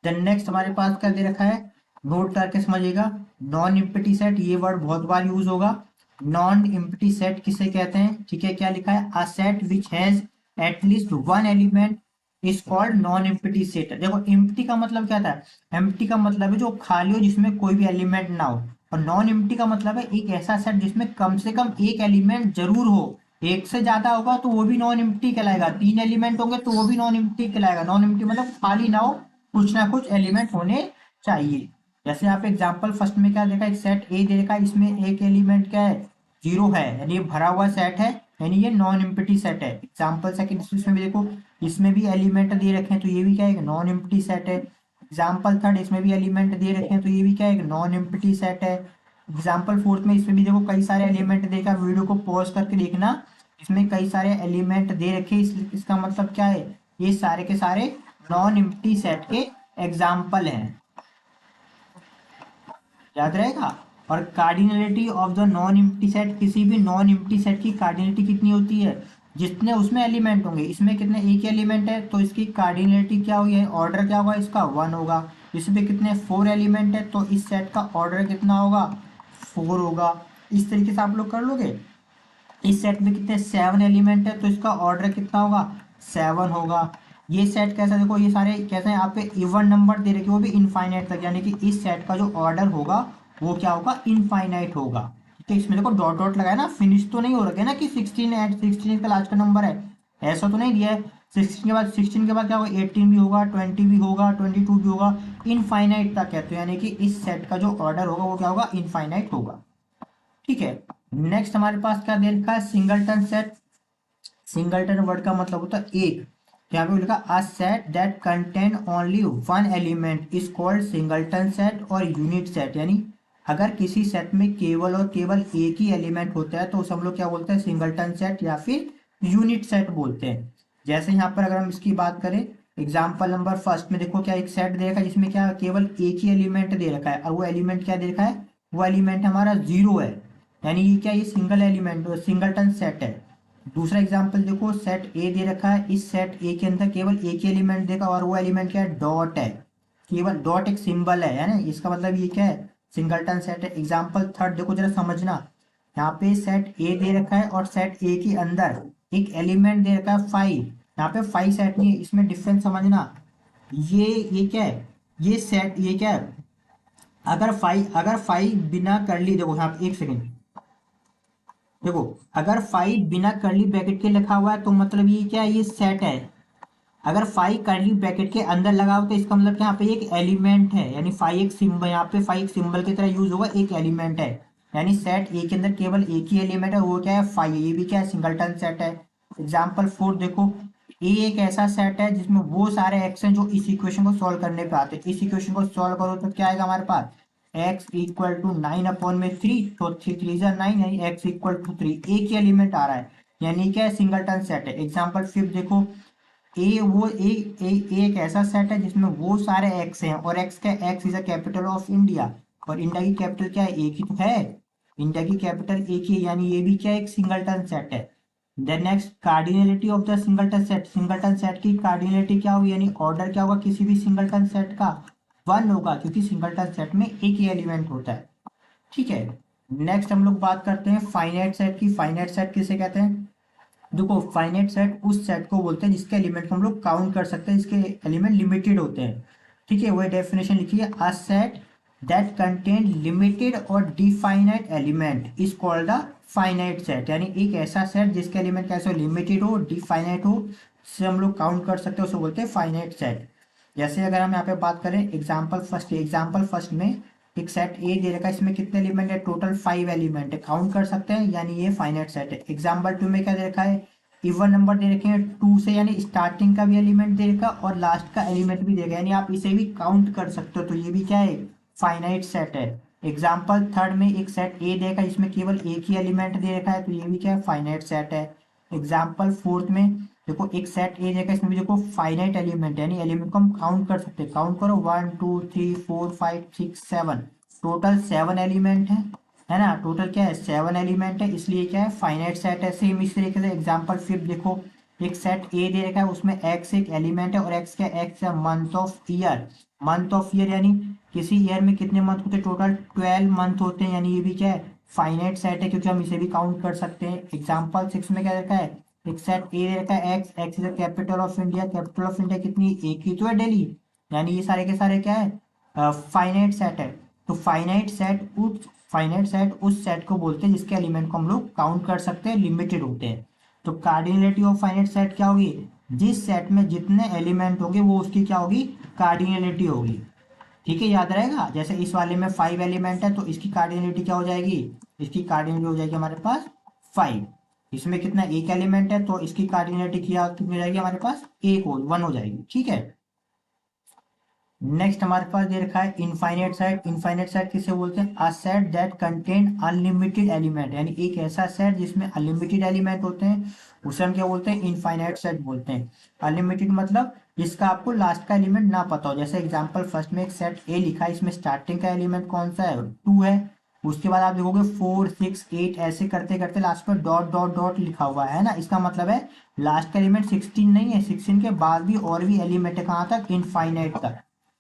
देन नेक्स्ट हमारे पास क्या दे रखा है, नोट करके समझिएगा, नॉन एम्प्टी सेट, ये वर्ड बहुत बार यूज होगा। नॉन एम्प्टी सेट किसे कहते हैं, ठीक है, क्या लिखा है, a set which has at least one element is called non empty set. देखो एम्प्टी का मतलब क्या था, एम्प्टी का मतलब है जो खाली हो, जिसमें कोई भी एलिमेंट ना हो, और नॉन एम्प्टी का मतलब है एक ऐसा सेट जिसमें कम से कम एक एलिमेंट जरूर हो, एक से ज्यादा होगा तो वो भी नॉन एम्प्टी कहलाएगा, 3 एलिमेंट होंगे तो वो भी नॉन एम्प्टी कहलाएगा। नॉन एम्प्टी मतलब खाली ना हो, कुछ ना कुछ एलिमेंट होने चाहिए। जैसे यहाँ पे एग्जांपल फर्स्ट में क्या देखा, एक सेट ए दे रखा है, इसमें एक एलिमेंट क्या है, 0 है, यानी ये भरा हुआ सेट है, यानी ये नॉन एम्प्टी सेट है। एग्जांपल सेकंड, इसमें भी देखो, इसमें भी एलिमेंट दे रखे हैं तो ये भी क्या है, नॉन एम्प्टी सेट है। एग्जांपल थर्ड, इसमें भी एलिमेंट दे रखे हैं तो ये भी क्या है, नॉन एम्प्टी सेट है। एग्जांपल फोर्थ में इसमें भी देखो कई सारे एलिमेंट देखा, वीडियो को पॉज करके देखना, इसमें कई सारे एलिमेंट दे रखे, इसका मतलब क्या है, ये सारे के सारे नॉन एम्प्टी सेट के एग्जाम्पल हैं, याद रहेगा। और cardinality of the non empty set, किसी भी नॉन एम्प्टी सेट की कार्डिनलिटी कितनी होती है, जितने उसमें एलिमेंट होंगे, इसमें कितने, एक एलिमेंट है तो इसकी कार्डिनलिटी क्या हुई है, ऑर्डर क्या होगा इसका, 1 होगा। इसमें कितने, 4 एलिमेंट है तो इस सेट का ऑर्डर कितना होगा, 4 होगा। इस तरीके से आप लोग कर लोगे। इस सेट में कितने, 7 एलिमेंट है तो इसका ऑर्डर कितना होगा, 7 होगा। ये सेट कैसा, देखो ये सारे कैसे हैं, आप पे इवन नंबर दे रखे, वो भी इनफाइनाइट तक, यानी कि इस सेट का जो ऑर्डर होगा वो क्या होगा, इनफाइनाइट होगा। ठीक है, इसमें देखो डॉट डॉट लगाया ना, फिनिश तो नहीं हो रखे ना कि 16 एट 16 इसका लास्ट का नंबर है, ऐसा तो नहीं दिया है। 16 के बाद क्या होगा, 18 भी होगा, 20 भी होगा, 22 भी होगा, इनफाइनाइट तक है। तो यानी कि इस सेट का जो ऑर्डर होगा वो क्या होगा, इनफाइनाइट होगा। ठीक है, नेक्स्ट हमारे पास क्या दे रखा है, सिंगलटन सेट। सिंगलटन वर्ड का मतलब होता है एक, यहाँ पे लिखा अ set that contain only one element is called singleton set और यूनिट सेट। यानी अगर किसी सेट में केवल और केवल एक ही एलिमेंट होता है तो उसे हम लोग क्या बोलते हैं, सिंगलटन सेट या फिर यूनिट सेट बोलते हैं। जैसे यहाँ पर अगर हम इसकी बात करें, एग्जाम्पल नंबर फर्स्ट में देखो क्या एक सेट दे रखा है जिसमें क्या केवल एक ही एलिमेंट दे रखा है, और वो एलिमेंट क्या दे रखा है, वो एलिमेंट हमारा 0 है, यानी ये क्या, ये सिंगल एलिमेंट सिंगलटन सेट है। दूसरा एग्जांपल देखो, सेट ए दे रखा है, इस सेट ए के अंदर केवल एक ही एलिमेंट देखा, और वो एलिमेंट क्या है, डॉट है, केवल डॉट एक सिंबल है ना, इसका मतलब ये क्या है, सिंगलटन सेट है। एग्जांपल थर्ड देखो जरा समझना, यहाँ पे सेट ए दे रखा है और सेट ए के अंदर एक एलिमेंट दे रखा है 5, यहाँ पे 5 सेट नहीं है, इसमें डिफरेंस समझना। ये क्या है, ये सेट, ये क्या है, अगर 5 बिना कर ली, देखो यहाँ पे एक सेकेंड, देखो अगर 5 बिना कर्ली ब्रैकेट के लिखा हुआ है तो मतलब ये क्या है, ये सेट है। अगर 5 कर्ली ब्रैकेट के अंदर लगा हो तो इसका मतलब कि यहाँ पे एक एलिमेंट है, यानी 5 एक सिंबल, यहाँ पे 5 एक सिंबल की तरह यूज होगा, एक एलिमेंट है। यानी सेट ए के अंदर केवल एक ही एलिमेंट है, वो क्या है, 5, ये भी क्या है, सिंगलटन सेट है। एग्जाम्पल 4 देखो, ए एक ऐसा सेट है जिसमें वो सारे एक्स हैं जो इस इक्वेशन को सॉल्व करने पे आते हैं। इस इक्वेशन को सॉल्व करो तो क्या आएगा हमारे पास, एक्स इक्वल टू 9/3, तो 3 3 9, यानी एक्स इक्वल टू 3, एक ही एलिमेंट आ रहा है, यानी क्या है, सिंगलटन सेट है। एग्जाम्पल 5 देखो, ए एक ऐसा सेट है जिसमें वो सारे एक्स हैं, और एक्स का, x is a capital of India, और इंडिया की कैपिटल क्या है, एक ही तो है, इंडिया की कैपिटल एक ही है, यानी ये भी क्या है, एक सिंगलटन सेट है। Then next, cardinality of the singleton set. Singleton set की कार्डिनलिटी क्या होगी, यानी ऑर्डर क्या होगा किसी भी सिंगलटन सेट का, 1 होगा, क्योंकि सिंगलटन सेट में एक ही एलिमेंट होता है। ठीक है, नेक्स्ट हम लोग बात करते हैं फाइनाइट सेट की। फाइनाइट सेट किसे कहते हैं, देखो फाइनाइट सेट उस सेट को बोलते हैं जिसके एलिमेंट को हम लोग काउंट कर सकते हैं, इसके एलिमेंट लिमिटेड होते हैं। ठीक है, वही डेफिनेशन लिखी है, a set that contain limited और definite element is called the finite set. यानी एक ऐसा सेट जिसके एलिमेंट कैसे हो, लिमिटेड हो, डिफाइनाइट हो, जिसे हम लोग काउंट कर सकते हैं, उसे बोलते हैं फाइनाइट सेट। जैसे अगर हम यहाँ पे बात करें एग्जाम्पल फर्स्ट में एक सेट ए दे रखा है, इसमें कितने एलिमेंट है, टोटल 5 एलिमेंट है, काउंट कर सकते हैं, यानी ये फाइनाइट सेट है। एग्जाम्पल 2 में क्या दे रखा है, इवन नंबर दे रखे हैं 2 से, यानी स्टार्टिंग का भी एलिमेंट दे रखा और लास्ट का एलिमेंट भी दे रखा, यानी आप इसे भी काउंट कर सकते हो, तो ये भी क्या है, फाइनाइट सेट है। एग्जाम्पल थर्ड में एक सेट ए देखा, इसमें केवल एक ही एलिमेंट दे रखा है, तो ये भी क्या है, फाइनाइट सेट है। एग्जाम्पल फोर्थ में देखो, एक सेट ए देखा, इसमें भी देखो फाइनाइट एलिमेंट, यानी एलिमेंट को हम काउंट कर सकते हैं, काउंट करो 1 2 3 4 5 6 7, टोटल 7 एलिमेंट है ना, टोटल क्या है, 7 एलिमेंट है, इसलिए क्या है, फाइनाइट सेट है। सेम इस तरीके से एग्जाम्पल फिफ्थ देखो, एक सेट ए दे रखा है, उसमें एक्स एक एलिमेंट है, और एक्स क्या, एक्स है month of year. Month of year यानी किसी ईयर में कितने मंथ होते हैं, टोटल 12 मंथ होते हैं, यानी ये भी क्या है, फाइनाइट सेट है, क्योंकि हम इसे भी काउंट कर सकते हैं। एग्जाम्पल 6 में क्या रखा है, एक सेट ए दे रखा है, x, x is the capital of India, capital of India कितनी, एक ही तो है, दिल्ली, यानी ये सारे के सारे क्या है, फाइनाइट सेट है। तो फाइनाइट सेट उस सेट को बोलते हैं जिसके एलिमेंट को हम लोग काउंट कर सकते हैं, लिमिटेड होते हैं। तो कार्डिनलिटी ऑफ फाइनाइट सेट क्या होगी, जिस सेट में जितने एलिमेंट होंगे वो उसकी क्या होगी, कार्डिनलिटी होगी। ठीक है, याद रहेगा। जैसे इस वाले में 5 एलिमेंट है तो इसकी कार्डिनलिटी क्या हो जाएगी, इसकी कार्डिनलिटी हो जाएगी हमारे पास 5। इसमें कितना, एक एलिमेंट है तो इसकी कार्डिनलिटी क्या कितनी हो जाएगी हमारे पास, 1 हो 1 हो जाएगी। ठीक है, नेक्स्ट हमारे पास दे रखा है इनफाइनाइट सेट। इनफाइनाइट सेट किसे बोलते हैं? अ set that contain unlimited element, यानी एक ऐसा सेट जिसमें अनलिमिटेड एलिमेंट होते हैं, उसे हम क्या बोलते हैं? इनफाइनाइट सेट बोलते हैं। अनलिमिटेड मतलब जिसका आपको लास्ट का एलिमेंट ना पता हो। जैसे एग्जांपल फर्स्ट में एक सेट ए लिखा है, इसमें स्टार्टिंग का एलिमेंट कौन सा है? 2 है। उसके बाद आप देखोगे 4 6 8 ऐसे करते करते लास्ट में डॉट डॉट डॉट लिखा हुआ है ना, इसका मतलब है लास्ट का एलिमेंट 16 नहीं है, 16 के बाद भी और भी एलिमेंट है, कहाँ तक? इनफाइनाइट तक।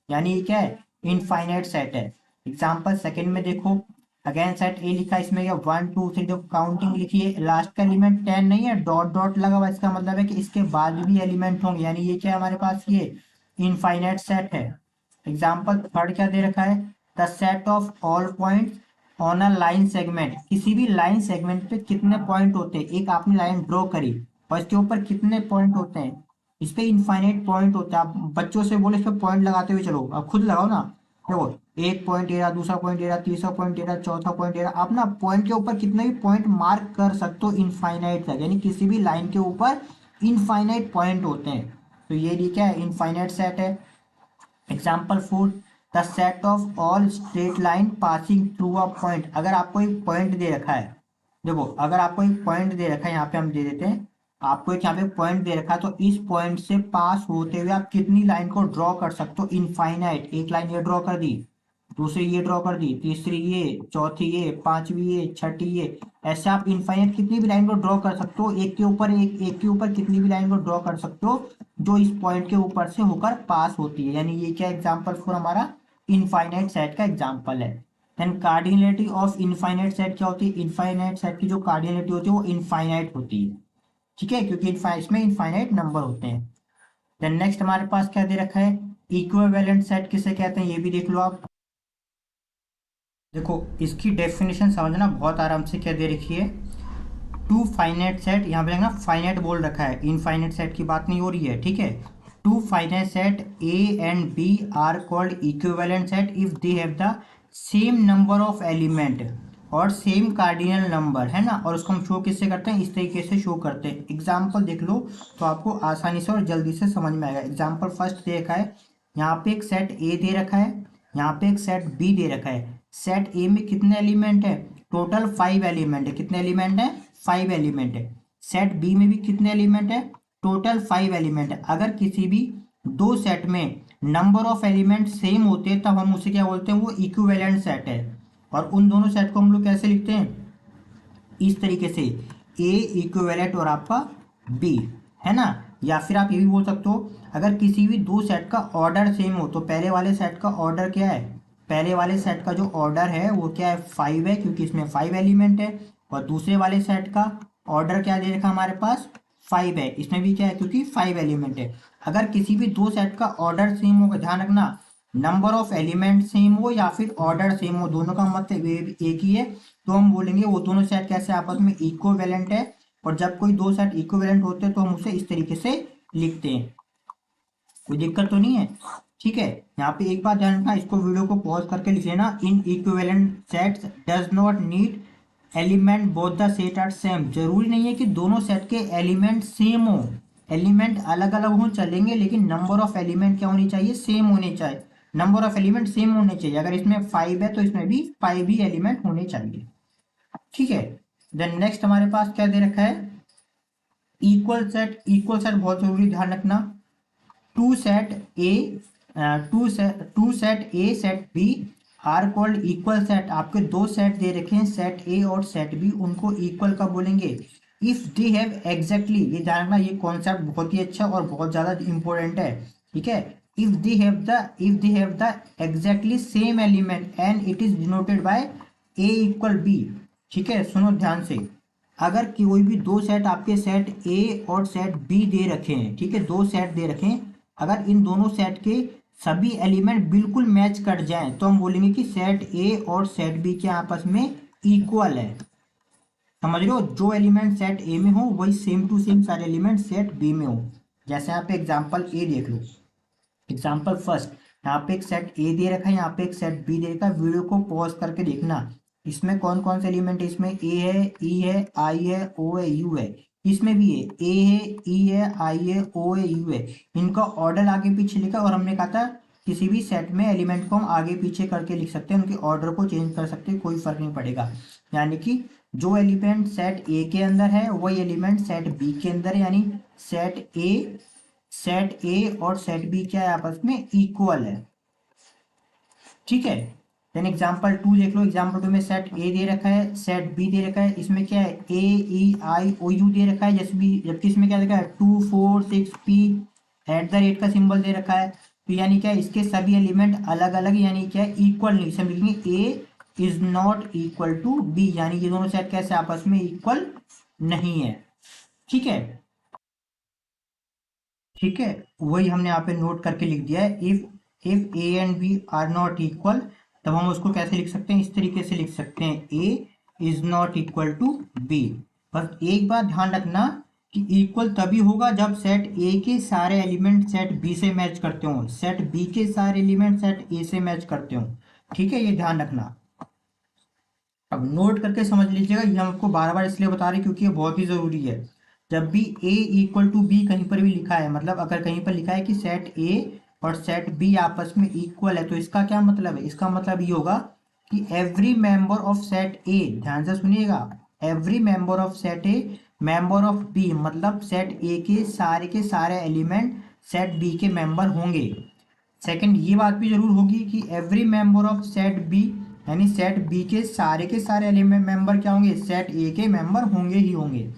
यानी ये क्या है? इनफाइनाइट सेट है। एग्जाम्पल सेकंड में देखो, अगेन सेट ए लिखा है, इसमें क्या 1 2 3 देखो काउंटिंग लिखी है, लास्ट का एलिमेंट 10 नहीं है, डॉट डॉट लगा हुआ, इसका मतलब है कि इसके बाद भी एलिमेंट होंगे, यानी ये क्या है हमारे पास? ये इनफाइनाइट सेट है। एग्जाम्पल थर्ड क्या दे रखा है? The set of all points on a line segment, किसी भी लाइन सेगमेंट पे कितने पॉइंट होते हैं? एक आपने लाइन ड्रॉ करी और इसके ऊपर कितने पॉइंट होते हैं? इस पे इनफाइनाइट पॉइंट होता है। आप बच्चों से बोले इस पे पॉइंट लगाते हुए चलो, अब खुद लगाओ ना। देखो, एक पॉइंट दे रहा, दूसरा पॉइंट दे रहा, तीसरा पॉइंट दे रहा, चौथा पॉइंट दे रहा, आप ना पॉइंट के ऊपर कितने भी पॉइंट मार्क कर सकते हो इनफाइनाइट तक, यानी किसी भी लाइन के ऊपर इनफाइनाइट पॉइंट होते हैं। तो ये क्या है? इनफाइनाइट सेट है। Example 4, the set of all straight line passing through a point. अगर आपको एक पॉइंट दे रखा है, देखो अगर आपको एक पॉइंट दे रखा है, यहाँ पे हम दे देते हैं, आपको एक यहाँ पे पॉइंट दे रखा है, तो इस पॉइंट से पास होते हुए आप कितनी लाइन को ड्रॉ कर सकते हो? इनफाइनाइट। एक लाइन ये ड्रॉ कर दी, दूसरी ये ड्रॉ कर दी, तीसरी ये, चौथी ये, पांचवी ये, छठी ये, ऐसे आप इनफाइनाइट कितनी भी लाइन को ड्रॉ कर सकते हो, एक के ऊपर एक, एक के ऊपर कितनी भी लाइन को ड्रॉ कर सकते हो जो इस पॉइंट के ऊपर से होकर पास होती है। यानी ये क्या एग्जाम्पल फॉर हमारा इनफाइनाइट सेट का एग्जाम्पल है। Then cardinality of infinite set क्या होती है? इनफाइनाइट सेट की जो कार्डिनलिटी होती है वो इनफाइनाइट होती है, ठीक है, क्योंकि इसमें इनफाइनाइट नंबर होते हैं। देन नेक्स्ट हमारे पास क्या दे रखा है? इक्विवेलेंट सेट किसे कहते हैं, ये भी देख लो आप। देखो इसकी डेफिनेशन समझना बहुत आराम से, क्या दे रखी है? टू फाइनाइट सेट, यहाँ पे ना फाइनाइट बोल रखा है, इनफाइनाइट सेट की बात नहीं हो रही है, ठीक है। Two finite set A and B are called equivalent set if they have the same number of element और सेम कार्डिनल नंबर, है ना। और उसको हम शो किससे करते हैं? इस तरीके से शो करते हैं। एग्जाम्पल देख लो तो आपको आसानी से और जल्दी से समझ में आएगा। एग्जाम्पल फर्स्ट देखा है, यहाँ पे एक सेट ए दे रखा है, यहाँ पे एक सेट बी दे रखा है। सेट ए में कितने एलिमेंट है? टोटल 5 एलिमेंट है। कितने एलिमेंट है? 5 एलिमेंट है। सेट बी में भी कितने एलिमेंट है? टोटल 5 एलिमेंट है। अगर किसी भी दो सेट में नंबर ऑफ एलिमेंट सेम होते हैं तब हम उसे क्या बोलते हैं? वो इक्विवेलेंट सेट है। और उन दोनों सेट को हम लोग कैसे लिखते हैं? इस तरीके से, ए इक्विवेलेंट और आपका बी, है ना। या फिर आप ये भी बोल सकते हो, अगर किसी भी दो सेट का ऑर्डर सेम हो तो पहले वाले सेट का ऑर्डर क्या है? पहले वाले सेट का जो ऑर्डर है वो क्या है? 5 है, क्योंकि इसमें 5 एलिमेंट है। और दूसरे वाले सेट का ऑर्डर क्या दे रखा हमारे पास? 5 है, इसमें भी क्या है? क्योंकि 5 एलिमेंट है। अगर किसी भी दो सेट का ऑर्डर सेम होगा, ध्यान रखना, नंबर ऑफ एलिमेंट सेम हो या फिर ऑर्डर सेम हो, दोनों का मतलब एक ही है, तो हम बोलेंगे वो दोनों सेट कैसे आपस में इक्विवेलेंट है। और जब कोई दो सेट इक्विवेलेंट होते हैं तो हम उसे इस तरीके से लिखते हैं। कोई दिक्कत तो नहीं है, ठीक है। यहाँ पे एक बात ध्यान रखना, इसको वीडियो को पॉज करके लिख लेना। In equivalent sets does not need element both the set are same. जरूरी नहीं है कि दोनों सेट के एलिमेंट सेम हो, एलिमेंट अलग अलग हो चलेंगे, लेकिन नंबर ऑफ एलिमेंट क्या होनी चाहिए? सेम होने चाहिए। नंबर ऑफ एलिमेंट सेम होने चाहिए। अगर इसमें 5 है तो इसमें भी 5 ही एलिमेंट होने चाहिए, ठीक है। देन नेक्स्ट हमारे पास क्या दे रखा है? Equal set. इक्वल सेट बहुत जरूरी, ध्यान रखना। Two set A two set A set B are called equal set. आपके दो सेट दे रखे हैं, सेट ए और सेट बी, उनको इक्वल का बोलेंगे इफ दे हैव एग्जैक्टली। ये ध्यान रखना, ये कॉन्सेप्ट बहुत ही अच्छा और बहुत ज्यादा इंपॉर्टेंट है, ठीक है। If they have the exactly same element and it is denoted by A equal B, ठीक है। सुनो ध्यान से, अगर कोई भी दो सेट आपके सेट ए और सेट बी दे रखे हैं, ठीक है, दो सेट दे रखे हैं, अगर इन दोनों सेट के सभी एलिमेंट बिल्कुल मैच कर जाएं तो हम बोलेंगे कि सेट ए और सेट बी के आपस में इक्वल है। समझ रहे हो? जो एलिमेंट सेट ए में हो वही सेम टू सेम सारे एलिमेंट सेट बी में हो। जैसे यहाँ पे एग्जाम्पल ए देख लो। एग्जाम्पल फर्स्ट, यहाँ पे एक सेट ए दे रखा है, यहाँ पे एक सेट बी दे रखा है। वीडियो को पॉज करके देखना, इसमें कौन कौन से एलिमेंट है? इसमें ए है, ई है, आई है, ओ है, यू है। इसमें भी है, ए है, ई है, आई है, ओ है, यू है। इनका ऑर्डर आगे पीछे लिखा और हमने कहा था किसी भी सेट में एलिमेंट को हम आगे पीछे करके लिख सकते हैं, उनके ऑर्डर को चेंज कर सकते हैं, कोई फर्क नहीं पड़ेगा। यानी कि जो एलिमेंट सेट ए के अंदर है वही एलिमेंट सेट बी के अंदर है, यानी सेट ए और सेट बी क्या है, आपस में इक्वल है। ठीक है। देन एग्जाम्पल 2 देख लो। एग्जाम्पल 2 में सेट ए दे रखा है, सेट बी दे रखा है, इसमें क्या है ए ई आई ओ यू दे रखा है, जबकि इसमें क्या लिखा है 2 4 6 पी @ का सिंबल दे रखा है। तो यानी क्या है, इसके सभी एलिमेंट अलग अलग, यानी क्या है इक्वल नहीं, इसे हम लिखेंगे A is not equal to B, यानी ये दोनों सेट कैसे आपस में इक्वल नहीं है। ठीक है। ठीक है, वही हमने यहाँ पे नोट करके लिख दिया है। If A and B are not equal, तब हम उसको कैसे लिख सकते हैं, इस तरीके से लिख सकते हैं A is not equal to B. बस एक बात ध्यान रखना कि इक्वल तभी होगा जब सेट ए के सारे एलिमेंट सेट बी से मैच करते हो, सेट बी के सारे एलिमेंट सेट ए से मैच करते हो। ठीक है, ये ध्यान रखना। अब नोट करके समझ लीजिएगा, ये हम आपको बार बार इसलिए बता रहे हैं क्योंकि ये बहुत ही जरूरी है। जब भी a इक्वल टू बी कहीं पर भी लिखा है, मतलब अगर कहीं पर लिखा है कि सेट a और सेट b आपस में इक्वल है, तो इसका क्या मतलब है, इसका मतलब ये होगा कि every member of set a, ध्यान से सुनिएगा, every member of set a member of b, मतलब सेट a के सारे एलिमेंट सेट b के मेंबर होंगे। सेकंड, ये बात भी जरूर होगी कि every member of set B, यानी सेट बी के सारे एलिमेंट मेंबर क्या होंगे, सेट ए के मेंबर होंगे ही होंगे।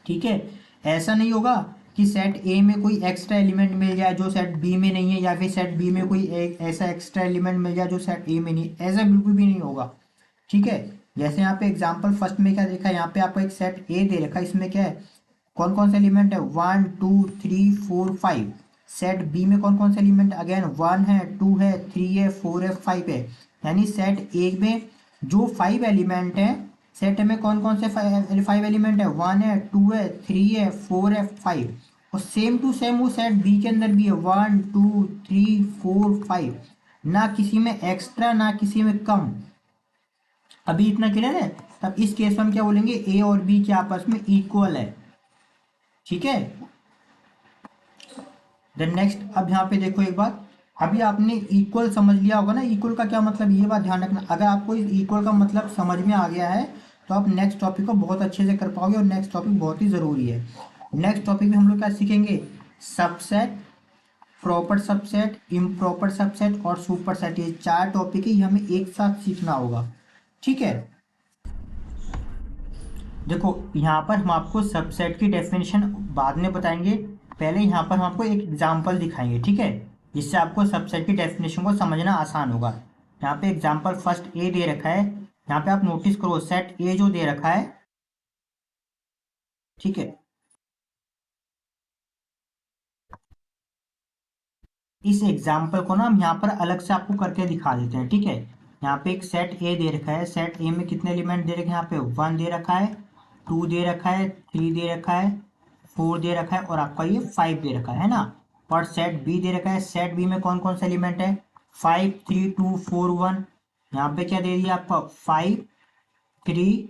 ठीक है। ऐसा नहीं होगा कि सेट ए में कोई एक्स्ट्रा एलिमेंट मिल जाए जो सेट बी में नहीं है, या फिर सेट बी में कोई एक ऐसा एक्स्ट्रा एलिमेंट मिल जाए जो सेट ए में नहीं है, ऐसा बिल्कुल भी नहीं होगा। ठीक है। जैसे यहाँ पे एग्जाम्पल फर्स्ट में क्या देखा है, यहाँ पे आपको एक सेट ए दे रखा है, इसमें क्या है, कौन कौन से एलिमेंट है, 1 2 3 4 5। सेट बी में कौन कौन से एलिमेंट, अगेन 1 है, 2 है, 3 है, 4 है, 5 है। यानी सेट ए में जो 5 एलिमेंट है, सेट में कौन कौन से 5 एलिमेंट है, 1 है, 2 है, 3 है, 4 है, 5। और सेम टू सेम वो सेट बी के अंदर भी है, 1 2 3 4 5, ना किसी में एक्स्ट्रा ना किसी में कम। अभी इतना क्लियर है। तब इस केस में हम क्या बोलेंगे, ए और बी के आपस में इक्वल है। ठीक है। देन नेक्स्ट, अब यहाँ पे देखो एक बात, अभी आपने इक्वल समझ लिया होगा ना, इक्वल का क्या मतलब, ये बात ध्यान रखना। अगर आपको इस इक्वल का मतलब समझ में आ गया है तो आप नेक्स्ट टॉपिक को बहुत अच्छे से कर पाओगे, और नेक्स्ट टॉपिक बहुत ही ज़रूरी है। नेक्स्ट टॉपिक में हम लोग क्या सीखेंगे, subset, proper subset, improper subset और सुपर सेट। ये 4 टॉपिक ही हमें एक साथ सीखना होगा। ठीक है। देखो यहाँ पर हम आपको सबसेट की डेफिनेशन बाद में बताएंगे, पहले यहाँ पर हम आपको एक एग्जाम्पल दिखाएंगे। ठीक है, जिससे आपको सबसेट की डेफिनेशन को समझना आसान होगा। यहाँ पे एग्जाम्पल फर्स्ट ए दे रखा है, यहाँ पे आप नोटिस करो सेट ए जो दे रखा है। ठीक है, इस एग्जाम्पल को ना हम यहाँ पर अलग से आपको करके दिखा देते हैं। ठीक है, यहाँ पे एक सेट ए दे रखा है, सेट ए में कितने एलिमेंट दे रखे हैं, यहाँ पे 1 दे रखा है, 2 दे रखा है, 3 दे रखा है, 4 दे रखा है, और आपका ये 5 दे रखा है ना। और सेट बी दे रखा है, सेट बी में कौन कौन से एलिमेंट है, 5 3 2 4 1। यहाँ पे क्या दे दिया आपका, 5 3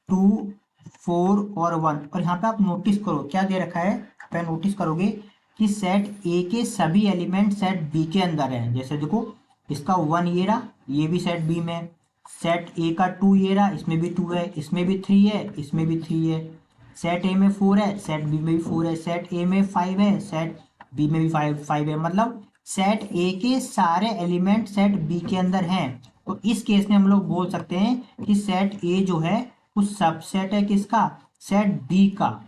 2 4 और 1। और यहाँ पे आप नोटिस करो क्या दे रखा है, पे नोटिस करोगे कि सेट ए के सभी एलिमेंट सेट बी के अंदर हैं। जैसे देखो इसका 1 ये रहा, ये भी सेट बी में है। सेट ए का 2 ये रहा, इसमें भी 2 है, इसमें भी 3 है, इसमें भी 3 है। सेट ए में 4 है, सेट बी में भी 4 है। सेट ए में 5 है, सेट बी में भी 5 है। मतलब सेट ए के सारे एलिमेंट सेट बी के अंदर हैं। तो इस केस में हम लोग बोल सकते हैं कि सेट ए जो है वो सबसेट है किसका, सेट बी का।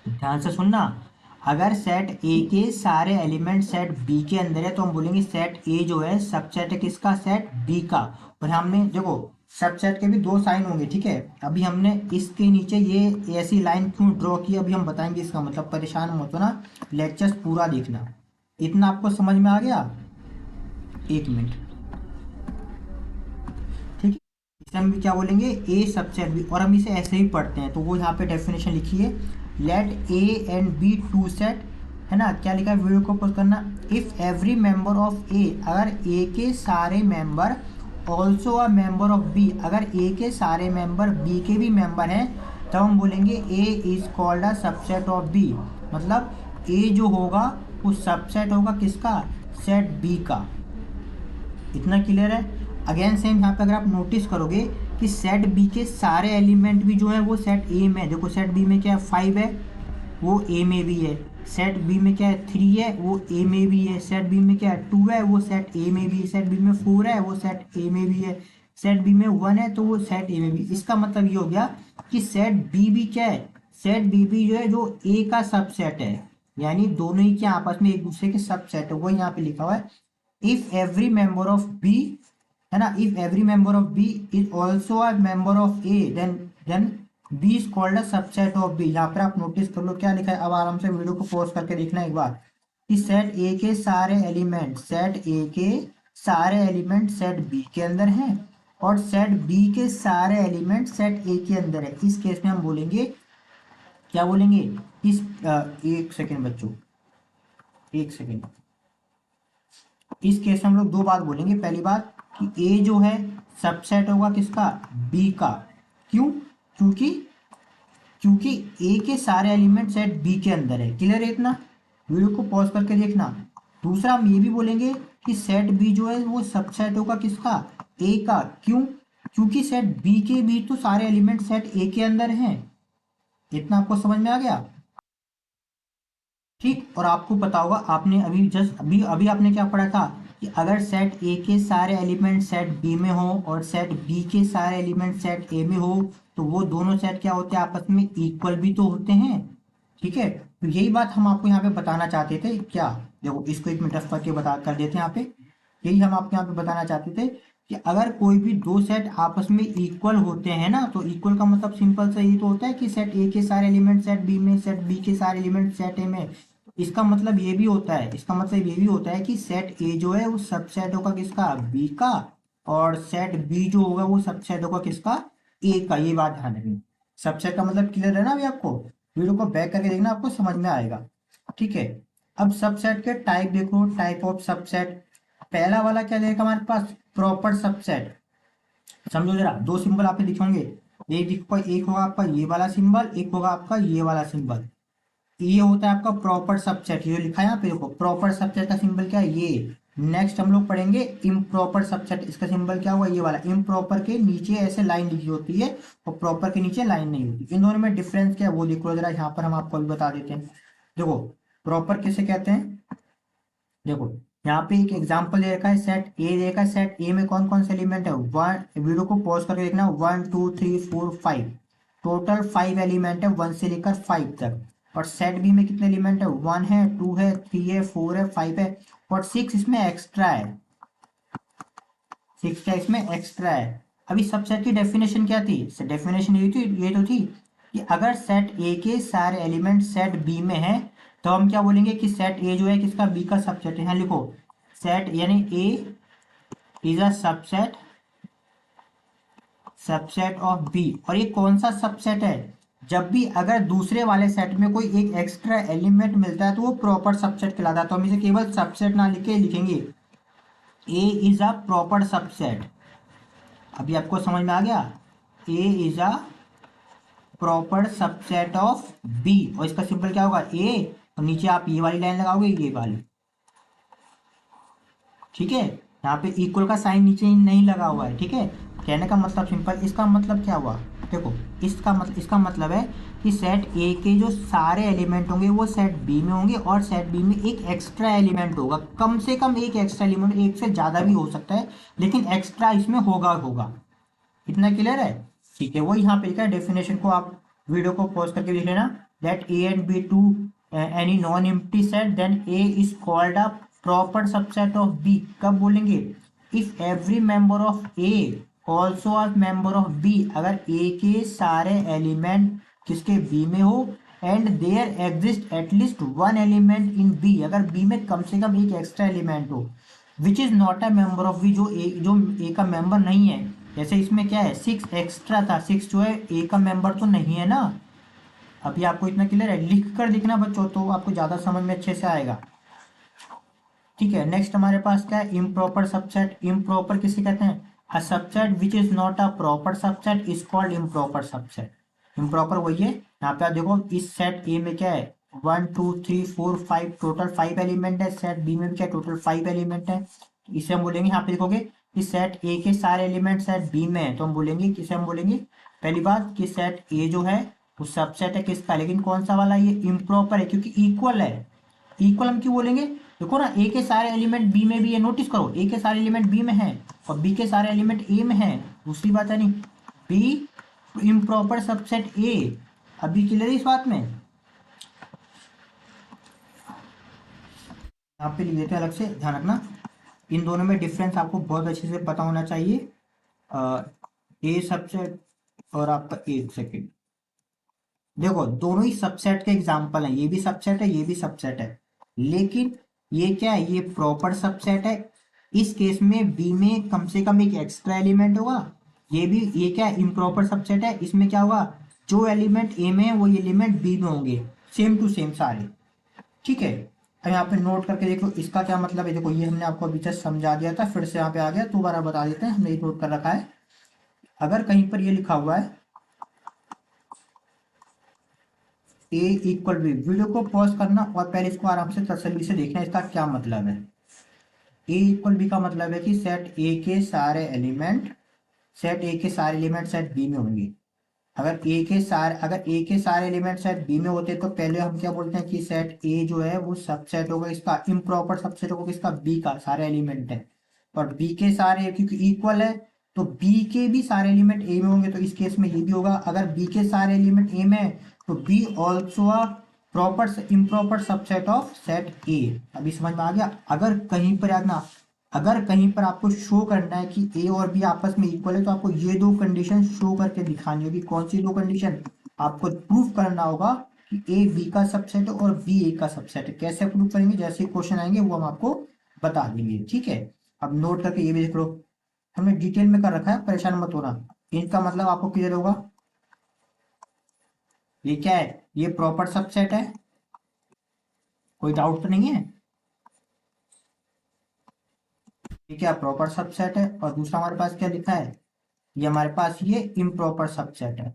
ध्यान से सुनना, अगर सेट ए के सारे एलिमेंट सेट बी के अंदर है तो हम बोलेंगे सेट ए जो है सबसेट है किसका, सेट बी का। और हमने देखो सबसेट के भी 2 साइन होंगे। ठीक है, अभी हमने इसके नीचे ये ऐसी लाइन क्यों ड्रॉ की अभी हम बताएंगे इसका मतलब, परेशान मत होना, लेक्चर्स पूरा देखना। इतना आपको समझ में आ गया, 1 मिनट। ठीक है, इसे हम भी क्या बोलेंगे, ए सबसेट बी, और हम इसे ऐसे ही पढ़ते हैं। तो वो यहाँ पे डेफिनेशन लिखिए, let A and B two set, है ना, क्या लिखा है, वीडियो को पॉज करना। If every member of A, अगर ए के सारे member, also a member of B, अगर ए के सारे मेंबर बी के भी मेंबर हैं, तब हम बोलेंगे A is called a subset of B. मतलब ए जो होगा वो सबसेट होगा किसका, सेट बी का। इतना क्लियर है। अगेन सेम यहाँ पे अगर आप नोटिस करोगे कि सेट बी के सारे एलिमेंट भी जो है वो सेट ए में है। देखो सेट बी में क्या है 5 है, वो ए में भी है। सेट बी में क्या है 3 है, वो ए में भी है। सेट बी में क्या है 2 है, वो सेट ए में भी है। सेट बी में 4 है, वो सेट ए में भी है। सेट बी में 1 है तो वो सेट ए में भी। इसका मतलब ये हो गया कि सेट बी भी क्या है, सेट बी भी जो है जो ए का सबसेट है, यानी दोनों ही क्या आपस में एक दूसरे के सबसेट है। वो यहाँ पे लिखा हुआ है if every member of B, है ना, if every member of B is also a member of A then B is called a subset of B. यहाँ पर आप नोटिस कर लो क्या लिखा है। अब आराम से वीडियो को पॉज करके देखना एक बार कि सेट ए के सारे एलिमेंट, सेट ए के सारे एलिमेंट सेट बी के अंदर हैं और सेट बी के सारे एलिमेंट सेट ए के अंदर है। इस केस में हम बोलेंगे क्या बोलेंगे इस एक सेकेंड बच्चों, एक सेकेंड। इस केस में हम लोग दो बात बोलेंगे। पहली बात कि ए जो है सबसेट होगा किसका, बी का। क्यों, क्योंकि क्योंकि ए के सारे एलिमेंट सेट बी के अंदर है। क्लियर है इतना, वीडियो को पॉज करके देखना। दूसरा हम ये भी बोलेंगे कि सेट बी जो है वो सबसेट होगा किसका, ए का। क्यों, क्योंकि सेट बी के भी तो सारे एलिमेंट सेट ए के अंदर हैं। इतना आपको समझ में आ गया, ठीक। और आपको पता होगा आपने अभी जस्ट अभी अभी आपने क्या पढ़ा था कि अगर सेट ए के सारे एलिमेंट सेट बी में हो और सेट बी के सारे एलिमेंट सेट ए में हो तो वो दोनों सेट क्या होते हैं, आपस में इक्वल भी तो होते हैं। ठीक है, तो यही बात हम आपको यहाँ पे बताना चाहते थे। क्या, देखो इसको एक मिनट रफ करके बता कर देते हैं यहाँ पे। यही हम आपको यहाँ पे बताना चाहते थे कि अगर कोई भी दो सेट आपस में इक्वल होते हैं ना, तो इक्वल का मतलब सिंपल सा यही तो होता है कि सेट ए के सारे एलिमेंट सेट बी में, सेट बी के सारे एलिमेंट सेट ए में। इसका मतलब ये भी होता है, इसका मतलब ये भी होता है कि सेट ए जो है वो सबसेट होगा किसका, बी का। और सेट बी जो होगा वो सबसेट होगा किसका, ए का। ये बात ध्यान रखनी। सबसेट का मतलब क्लियर है ना अभी आपको, वीडियो को बैक करके देखना आपको समझ में आएगा। ठीक है, अब सबसेट के टाइप देखो, टाइप ऑफ सबसेट। पहला वाला क्या देगा हमारे पास, प्रॉपर सबसेट। समझो जरा, दो सिंबल आपने लिखे होंगे। एक होगा आपका ये वाला सिंबल, एक होगा आपका ये वाला सिंबल। ये होता है आपका प्रॉपर सबसेट। ये लिखा है यहाँ पे देखो, प्रॉपर सबसेट का सिंबल क्या है, ये। नेक्स्ट हम लोग पढ़ेंगे इम्प्रॉपर सबसेट। इसका सिंबल क्या हुआ, ये वाला। इम्प्रॉपर के नीचे ऐसे लाइन लिखी होती है और प्रॉपर के नीचे लाइन नहीं होती। इन दोनों में डिफरेंस क्या है वो देख लो जरा, यहाँ पर हम आपको अभी बता देते हैं। देखो प्रॉपर किसे कहते हैं, देखो यहाँ पे एक एग्जांपल दे रखा है, सेट ए दे रखा है। सेट ए में कौन कौन से एलिमेंट है, वन, वीडियो को पॉज करके देखना, 1 2 3 4 5, टोटल 5 एलिमेंट है 1 से लेकर 5 तक। और सेट बी में कितने एलिमेंट है, 1 है, 2 है, 3 है, 4 है, 5 है और 6 इसमें एक्स्ट्रा है। 6 क्या इसमें एक्स्ट्रा है। अभी सबसेट की डेफिनेशन क्या थी, डेफिनेशन ये तो थी कि अगर सेट ए के सारे एलिमेंट सेट बी में है तो हम क्या बोलेंगे कि सेट ए जो है किसका, बी का सबसेट है। यहाँ लिखो सेट यानी A is a subset, subset of B. और ये कौन सा सबसेट है, जब भी अगर दूसरे वाले सेट में कोई एक एक्स्ट्रा एलिमेंट मिलता है तो वो प्रॉपर सबसेट कहलाता है। तो हम इसे केवल सबसेट ना लिख के लिखेंगे A is a proper subset. अभी आपको समझ में आ गया, A is a proper subset of B. और इसका सिंपल क्या होगा, ए, और नीचे आप ये वाली लाइन लगाओगे, ये वाली। ठीक है, यहाँ पे इक्वल का साइन नीचे नहीं लगा हुआ है। ठीक है, कहने का मतलब सिंपल, इसका मतलब क्या हुआ, देखो इसका मतलब है कि सेट ए के जो सारे एलिमेंट होंगे वो सेट बी में होंगे और सेट बी में एक एक्स्ट्रा एलिमेंट होगा। कम से कम एक एक्स्ट्रा एलिमेंट, एक से ज़्यादा भी हो सकता है लेकिन एक्स्ट्रा इसमें होगा होगा। इतना क्लियर है। ठीक है, वो यहाँ पे लिखा है, डेफिनेशन को आप वीडियो को पॉज करके लिख लेना। Let A and B two any non empty set then A is called a proper subset of B. कब बोलेंगे, if every member of A also a member of B. अगर A के सारे element किसके, B में हो and there exist at least one element in B. अगर B में कम से कम एक एक्स्ट्रा एलिमेंट हो which is not a member of B, जो ए का मेंबर नहीं है। जैसे इसमें क्या है, 6 एक्स्ट्रा था, 6 जो है ए का मेंबर तो नहीं है ना। अभी आपको इतना क्लियर है, लिख कर लिखना बच्चों तो आपको ज़्यादा समझ में अच्छे से आएगा। ठीक है, नेक्स्ट हमारे पास क्या है, इम्प्रॉपर सबसेट। इम्प्रॉपर किसे कहते हैं, a subset which is not a proper subset is called improper subset. Improper वही है, यहाँ पे आप देखो इस सेट ए में क्या है, 1 2 3 4 5 टोटल 5 एलिमेंट है। सेट बी में भी क्या टोटल 5 एलिमेंट है। इसे हम बोलेंगे, यहाँ पे देखोगे कि सेट ए के सारे एलिमेंट सेट बी में है, तो हम बोलेंगे कि इसे हम बोलेंगे पहली बात कि सेट ए जो है वो सबसेट है किसका, लेकिन कौन सा वाला, ये इम्प्रॉपर है क्योंकि इक्वल है। इक्वल हम क्यों बोलेंगे, देखो ना ए के सारे एलिमेंट बी में भी है, नोटिस करो ए के सारे एलिमेंट बी में है और बी के सारे एलिमेंट ए में है। दूसरी बात है नहीं, बी इम्प्रॉपर सबसेट ए। अभी क्लियर है इस बात में। यहाँ पे लिख देते हैं अलग से, ध्यान रखना इन दोनों में डिफरेंस आपको बहुत अच्छे से पता होना चाहिए। ए सबसेट और आपका एक सेकेंड, देखो दोनों ही सबसेट के एग्जाम्पल हैं, ये भी सबसेट है ये भी सबसेट है, लेकिन ये क्या है, ये प्रॉपर सबसेट है। इस केस में बी में कम से कम एक एक्स्ट्रा एलिमेंट होगा। ये भी, ये क्या है, इम्प्रॉपर सबसेट है, इसमें क्या होगा, जो एलिमेंट ए में है वो एलिमेंट बी में होंगे, सेम टू सेम सारे। ठीक है, अब यहाँ पे नोट करके देख लो इसका क्या मतलब है। देखो ये हमने आपको अभी जस्ट समझा दिया था, फिर से यहाँ पे आ गया, दोबारा बता देते हैं, हमने ये नोट कर रखा है। अगर कहीं पर ये लिखा हुआ है ए इक्वल बी, वीडियो को पॉज करना और पहले इसको आराम से तसल्ली से देखना इसका क्या मतलब है। ए इक्वल बी का मतलब है कि सेट ए के सारे एलिमेंट, सेट ए के सारे एलिमेंट सेट बी में होंगे। अगर ए के सारे एलिमेंट सेट बी में होते तो पहले हम क्या बोलते हैं कि सेट ए जो है वो सबसेट होगा इसका, इम्प्रॉपर सबसेट होगा किसका, बी का, सारे एलिमेंट है। और बी के सारे क्योंकि इक्वल है तो बी के भी सारे एलिमेंट ए में होंगे, तो इस केस में ये भी होगा। अगर बी के सारे एलिमेंट ए में है तो B also a proper improper subset of set A. अभी समझ में आ गया। अगर कहीं पर आना, अगर कहीं पर आपको शो करना है कि ए और बी आपस में इक्वल है तो आपको ये दो कंडीशन शो करके दिखानी होगी। कौन सी दो कंडीशन, आपको प्रूफ करना होगा कि ए बी का सबसेट है और बी ए का सबसेट है। कैसे प्रूफ करेंगे, जैसे क्वेश्चन आएंगे वो हम आपको बता देंगे। ठीक है, अब नोट करके ये भी देख लो, हमने डिटेल में कर रखा है, परेशान मत होना। इनका मतलब आपको क्लियर होगा। ये क्या है, ये प्रॉपर सबसेट है, कोई डाउट तो नहीं है। ये क्या प्रॉपर सबसेट है, और दूसरा हमारे पास क्या लिखा है, ये हमारे पास ये इम्प्रॉपर सबसेट है।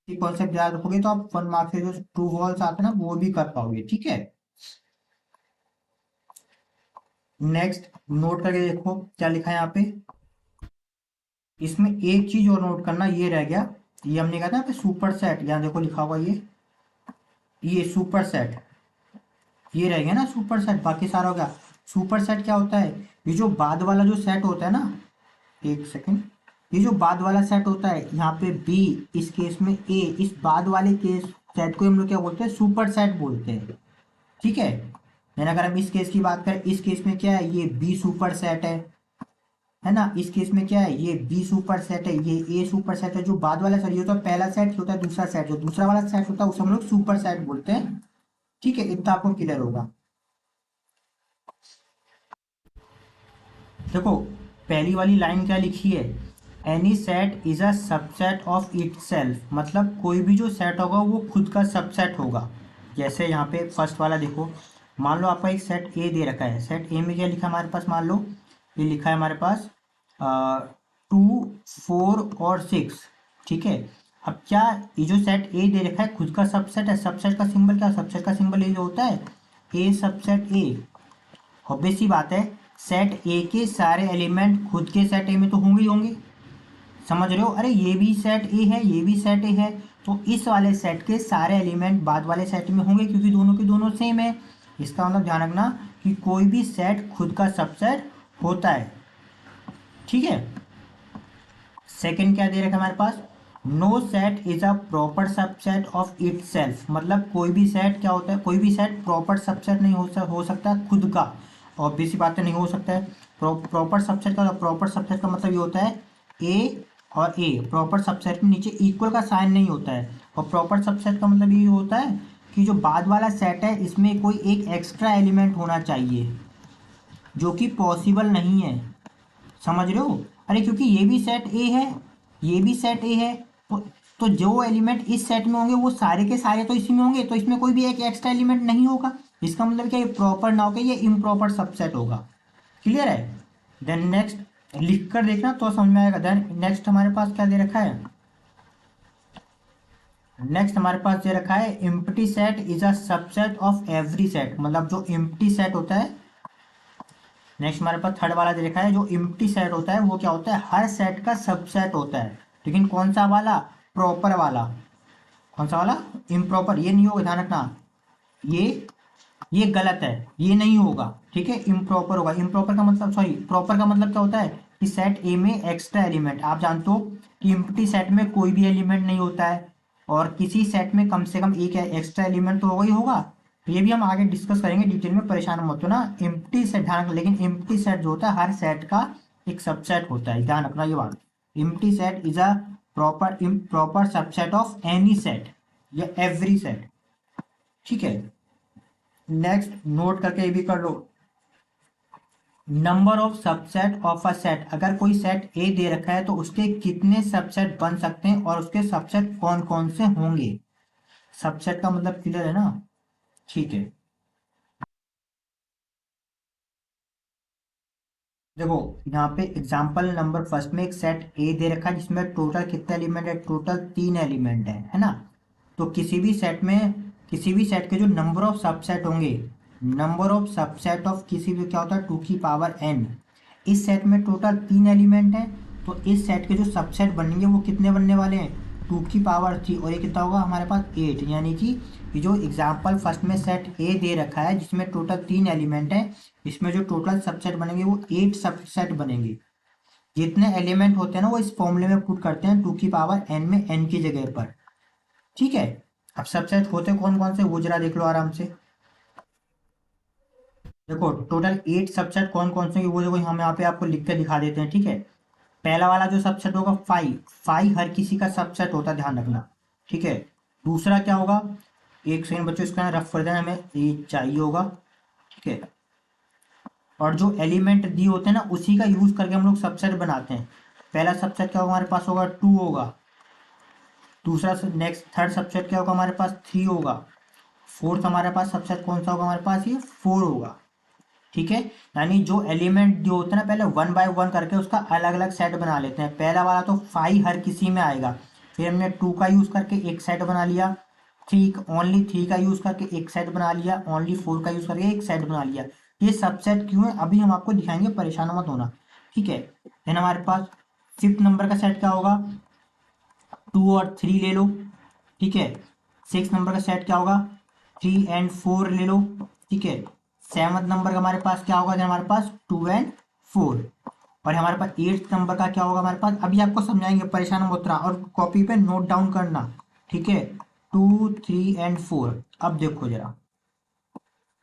ये कॉन्सेप्ट याद रखोगे तो आप 1 मार्क्स के जो ट्रू फॉल्स आते हैं ना वो भी कर पाओगे। ठीक है, नेक्स्ट नोट करके देखो क्या लिखा है यहाँ पे। इसमें एक चीज और नोट करना, ये रह गया, ये हमने कहा था सुपर सेट, यहाँ देखो लिखा हुआ ये सुपर सेट, ये रह गया ना सुपर सेट, बाकी सारा हो गया। सुपर सेट क्या होता है, ये जो बाद वाला जो सेट होता है ना, एक सेकेंड, ये जो बाद वाला सेट होता है यहाँ पे बी, इस केस में ए, इस बाद वाले केस सेट को हम लोग क्या बोलते हैं, सुपर सेट बोलते हैं। ठीक है, यानी अगर हम इस केस की बात करें, इस केस में क्या है, ये बी सुपर सेट है ना। इस केस में क्या है, ये बी सुपर सेट है, ये ए सुपर सेट है। जो बाद वाला सेट, ये होता है पहला सेट, होता है दूसरा सेट, जो दूसरा वाला सेट होता है उसे हम लोग सुपर सेट बोलते हैं। ठीक है, इतना आपको क्लियर होगा। देखो पहली वाली लाइन क्या लिखी है, any set is a subset of itself, मतलब कोई भी जो सेट होगा वो खुद का सबसेट होगा। जैसे यहाँ पे फर्स्ट वाला देखो, मान लो आपका एक सेट ए दे रखा है, सेट ए में क्या लिखा है हमारे पास, मान लो ये लिखा है हमारे पास 2 4 और 6। ठीक है, अब क्या, ये जो सेट ए दे रखा है खुद का सबसेट है, सबसेट का सिंबल क्या, सबसेट का सिंबल ये जो होता है ए सबसेट ए। ऑब्वियस सी बात है, सेट ए के सारे एलिमेंट खुद के सेट ए में तो होंगे ही होंगे, समझ रहे हो। अरे ये भी सेट ए है ये भी सेट ए है, तो इस वाले सेट के सारे एलिमेंट बाद वाले सेट में होंगे क्योंकि दोनों के दोनों सेम है। इसका मतलब ध्यान रखना कि कोई भी सेट खुद का सबसेट होता है। ठीक है, सेकंड क्या दे रखा है हमारे पास, no set is a proper subset of itself, मतलब कोई भी सेट क्या होता है, कोई भी सेट प्रॉपर सबसेट नहीं हो सकता खुद का। ऑब्वियस सी बात है नहीं हो सकता है। प्रॉपर सबसेट का, प्रॉपर सबसेट का मतलब ये होता है ए और ए, प्रॉपर सबसेट में नीचे इक्वल का साइन नहीं होता है। और प्रॉपर सबसेट का मतलब ये होता है कि जो बाद वाला सेट है इसमें कोई एक एक्स्ट्रा एलिमेंट होना चाहिए, जो कि पॉसिबल नहीं है, समझ रहे हो। अरे क्योंकि ये भी सेट ए है ये भी सेट ए है, तो जो एलिमेंट इस सेट में होंगे वो सारे के सारे तो इसी में होंगे, तो इसमें कोई भी एक एक्स्ट्रा एलिमेंट नहीं होगा। इसका मतलब क्या, ये प्रॉपर ना होकर ये इम्प्रॉपर सबसेट होगा। क्लियर है। देन नेक्स्ट लिख कर देखना तो समझ में आएगा। देन नेक्स्ट हमारे पास क्या दे रखा है, नेक्स्ट हमारे पास दे रखा है empty set is a subset of every set, मतलब जो एम्प्टी सेट होता है। नेक्स्ट हमारे पास थर्ड वाला दे रखा है जो एम्प्टी सेट होता है वो क्या होता है, हर सेट का सबसेट होता है। लेकिन कौन सा वाला, प्रॉपर वाला। कौन सा वाला, इम्प्रॉपर ये नहीं होगा, ध्यान रखना। ये ये गलत है, ये नहीं होगा, ठीक है, इम्प्रॉपर होगा। इम्प्रॉपर का मतलब, सॉरी, प्रॉपर का मतलब क्या होता है कि सेट ए में एक्स्ट्रा एलिमेंट, आप जानते हो कि एम्प्टी सेट में कोई भी एलिमेंट नहीं होता है, और किसी सेट में कम से कम एक एक्स्ट्रा एलिमेंट तो होगा ही होगा। तो ये भी हम आगे डिस्कस करेंगे डिटेल में, परेशान मत हो ना। एम्प्टी सेट ध्यान रखना, लेकिन एम्प्टी सेट जो होता है हर सेट का एक सबसेट होता है, ध्यान रखना ये बात। Empty set is a proper improper subset of any set या एवरी सेट, ठीक है। नेक्स्ट नोट करके ये भी कर लो, number of subset of a set, अगर कोई सेट ए दे रखा है तो उसके कितने सबसेट बन सकते हैं और उसके सबसेट कौन कौन से होंगे। सबसेट का मतलब क्लियर है ना, ठीक है। देखो यहाँ पे एग्जांपल नंबर फर्स्ट में एक सेट ए दे रखा है जिसमें टोटल कितने एलिमेंट है, टोटल 3 एलिमेंट है ना। तो किसी भी सेट के जो नंबर ऑफ सबसेट होंगे, नंबर ऑफ सबसेट ऑफ किसी भी क्या होता है 2 की पावर n। इस सेट में टोटल 3 एलिमेंट हैं, तो इस सेट के जो सबसेट बनेंगे वो कितने बनने वाले हैं, 2 की पावर 3, और ये कितना होगा हमारे पास 8। यानी कि ये जो एग्जाम्पल फर्स्ट में सेट ए दे रखा है जिसमें टोटल 3 एलिमेंट है, इसमें जो टोटल सबसेट बनेंगे वो 8 सबसेट बनेंगे। जितने एलिमेंट होते हैं ना वो इस फॉर्मूले में पुट करते हैं 2 की पावर n में n की जगह पर, ठीक है। अब सबसेट होते कौन कौन से वो जरा देख लो आराम से। देखो टोटल 8 सबसेट कौन कौन से वो देखो हम यहाँ पे आपको लिख के दिखा देते हैं, ठीक है। पहला वाला जो सबसेट होगा फाइव, फाइव हर किसी का सबसेट होता है, ध्यान रखना, ठीक है। दूसरा क्या होगा, एक सेकंड बच्चों इसका रफ कर देना, हमें ये चाहिए होगा, ठीक है। और जो एलिमेंट दिए होते हैं ना उसी का यूज करके हम लोग सबसेट बनाते हैं। पहला सबसेट क्या होगा हमारे पास, होगा 2 होगा। दूसरा नेक्स्ट थर्ड सबसेट क्या होगा हमारे पास, 3 होगा। फोर्थ हमारे पास सबसेट कौन सा होगा हमारे पास, ये 4 होगा, ठीक है। यानी जो एलिमेंट जो होते हैं ना पहले 1 बाय 1 करके उसका अलग अलग सेट बना लेते हैं। पहला वाला तो 5 हर किसी में आएगा, फिर हमने 2 का यूज करके एक सेट बना लिया, 3 का यूज करके एक सेट बना लिया, ओनली 4 का यूज करके एक सेट बना लिया। ये सबसेट क्यों है अभी हम आपको दिखाएंगे, परेशान मत होना, ठीक है। देन हमारे पास फिफ्थ नंबर का सेट क्या होगा, 2 और 3 ले लो, ठीक है। सिक्स नंबर का सेट क्या होगा, 3 और 4 ले लो, ठीक है। सेवन्थ नंबर का हमारे पास क्या होगा, हमारे पास 2 और 4। और हमारे पास एट्थ नंबर का क्या होगा हमारे पास, अभी आपको समझाएंगे, परेशान मत रहना और कॉपी पे नोट डाउन करना, ठीक है। 2, 3 और 4। अब देखो जरा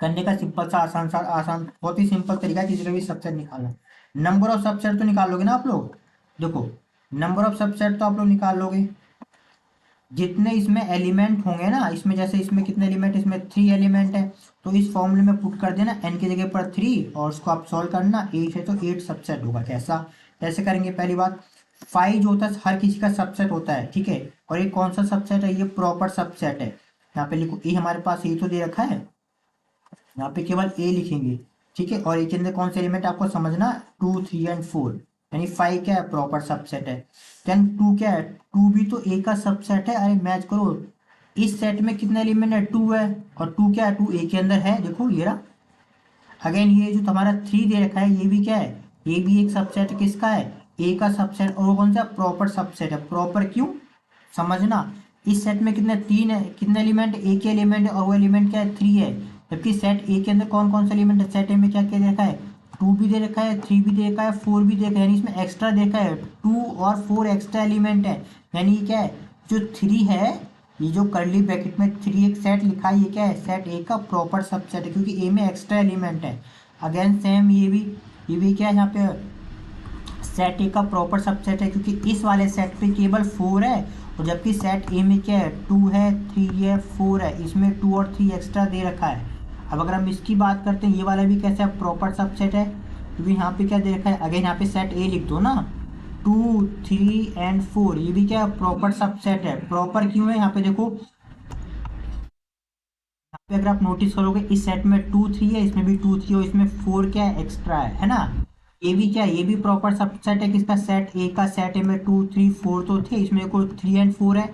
करने का सिंपल सा आसान बहुत ही सिंपल तरीका है किसी का भी सबसेट निकालना। नंबर ऑफ सबसेट तो निकाल लोगे ना आप लोग, देखो नंबर ऑफ सबसेट तो आप लोग निकाल लोगे, जितने इसमें एलिमेंट होंगे ना, इसमें जैसे इसमें कितने एलिमेंट, इसमें 3 एलिमेंट है, तो इस फॉर्मूले में पुट कर देना n की जगह पर 3 और उसको आप सॉल्व करना, 8 है तो 8 सबसेट होगा। कैसा, कैसे करेंगे, पहली बात 5 जो होता है हर किसी का सबसेट होता है, ठीक है। और ये कौन सा सबसेट है, ये प्रॉपर सबसेट है। यहाँ पे लिखो ए, हमारे पास ये तो दे रखा है, यहाँ पे केवल ए लिखेंगे, ठीक है। और ए के अंदर कौन से एलिमेंट आपको समझना, 2, 3 और 4, यानी 5 क्या है, प्रॉपर सबसेट है। देन 2 क्या है, 2 भी तो ए का सबसेट है, अरे मैच करो, इस सेट में कितने एलिमेंट है, 2 है, और 2 क्या है, 2 ए के अंदर है, देखो ये रहा। अगेन ये जो तुम्हारा 3 दे रखा है ये भी क्या है, ये भी एक सबसेट किसका है, ए का सबसेट, और वो कौन सा, प्रॉपर सबसेट है। प्रॉपर क्यों, समझना, इस सेट में कितने, 3 है, कितने एलिमेंट, ए के एलिमेंट है, और वो एलिमेंट क्या है, 3 है। जबकि सेट ए के अंदर कौन कौन से एलिमेंट है, सेट ए में क्या क्या दे रखा है, 2 भी दे रखा है, 3 भी दे रखा है, 4 भी दे रखा है, यानी इसमें एक्स्ट्रा देखा है 2 और 4 एक्स्ट्रा एलिमेंट है। यानी ये क्या है, जो 3 है, ये जो करली ब्रैकेट में 3 एक सेट लिखा है, ये क्या है, सेट ए का प्रॉपर सबसेट है, क्योंकि ए में एक्स्ट्रा एलिमेंट है। अगेन सेम ये भी क्या है, यहाँ पे सेट ए का प्रॉपर सबसेट है, क्योंकि इस वाले सेट पे केवल 4 है, और जबकि सेट ए में क्या है, 2 है, 3 है, 4 है, इसमें 2 और 3 एक्स्ट्रा दे रखा है। अब अगर हम इसकी बात करते हैं, ये वाला भी कैसा है, प्रॉपर सबसेट है, क्योंकि यहाँ पे क्या दे रखा है, अगेन यहाँ पे सेट ए लिख दो ना, 2, 3 और 4, ये भी क्या है, प्रॉपर सबसेट है। प्रॉपर क्यों है, यहाँ पे देखो, यहाँ पे अगर आप नोटिस करोगे इस सेट में 2, 3 है, इसमें भी 2, 3 और इसमें 4 क्या है, एक्स्ट्रा है ना। ये भी क्या है, ये भी प्रॉपर सबसेट है किसका, सेट ए का। सेट ए में 2, 3, 4 तो थे, इसमें कोई 3 और 4 है,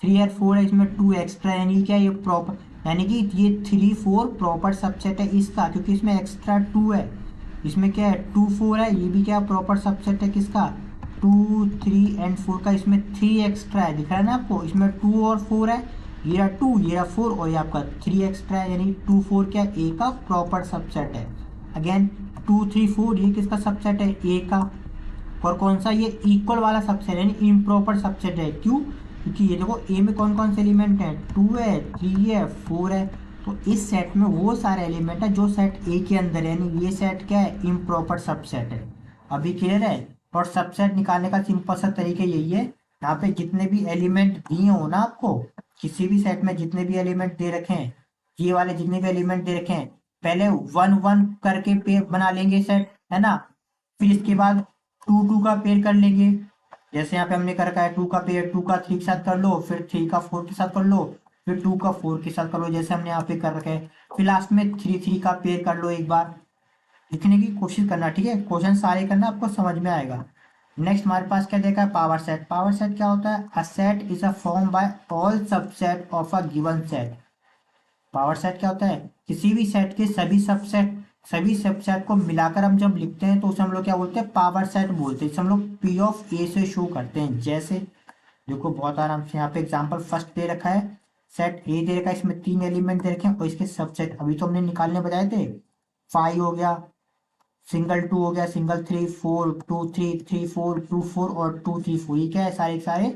3 और 4 है, इसमें 2 एक्स्ट्रा, यानी क्या ये प्रॉपर, यानी कि ये 3 4 प्रॉपर सबसेट है इसका, क्योंकि इसमें एक्स्ट्रा 2 है। इसमें क्या है 2 4 है, ये भी क्या प्रॉपर सबसेट है किसका, 2 3 एंड 4 का। इसमें 3 एक्स्ट्रा है, दिख रहा है ना आपको, इसमें 2 और 4 है, ये रहा 2 ये रहा 4 और ये आपका 3 एक्स्ट्रा है, यानी 2 4 क्या ए का प्रॉपर सबसेट है। अगेन 2 3 4 ये किसका सबसेट है, ए का। और कौन सा, ये इक्वल वाला सबसेट है, यानी इम्प्रॉपर सबसेट है। क्यों, क्योंकि ये देखो ए में कौन कौन से एलिमेंट हैं, 2 है 3 है 4 है, तो इस सेट में वो सारे एलिमेंट है जो सेट ए के अंदर है, यानी ये सेट क्या है, इम्प्रॉपर सबसेट है। अभी क्लियर है। और सबसेट निकालने का सिंपल सा तरीका यही है, यहाँ पे जितने भी एलिमेंट दिए हो ना आपको, किसी भी सेट में जितने भी एलिमेंट दे रखे हैं, ये वाले जितने भी एलिमेंट दे रखे हैं, पहले 1 1 करके पेयर बना लेंगे सेट, है ना। फिर इसके बाद 2 2 का पेयर कर लेंगे, जैसे यहाँ पे हमने कर रखा है 2 का पेयर 2 का 3 के साथ कर लो, फिर 3 का 4 के साथ कर लो, फिर 2 का 4 के साथ कर लो, जैसे हमने यहाँ पे कर रखा है। फिर लास्ट में 3 3 का पेयर कर लो। एक बार लिखने की कोशिश करना, ठीक है, क्वेश्चन सारे करना, आपको समझ में आएगा। नेक्स्ट हमारे पास क्या देखा है, पावर सेट। पावर सेट क्या होता है, a set is a form by all subset of a given set. Power set क्या होता है, किसी भी सेट के सभी सबसेट को मिलाकर हम जब लिखते हैं तो उसे हम लोग क्या बोलते हैं, पावर सेट बोलते हैं। इसे हम लोग पी ऑफ ए से शो करते हैं। जैसे देखो बहुत आराम से यहाँ पे एग्जांपल फर्स्ट दे रखा है, सेट ए दे रखा है, इसमें 3 एलिमेंट दे रखे हैं और इसके सबसेट अभी तो हमने निकालने बताए थे। 5 हो गया, सिंगल 2 हो गया, सिंगल 3 4 2 3 3 4 2 4 और 2 3 4, ये क्या है, सारे के सारे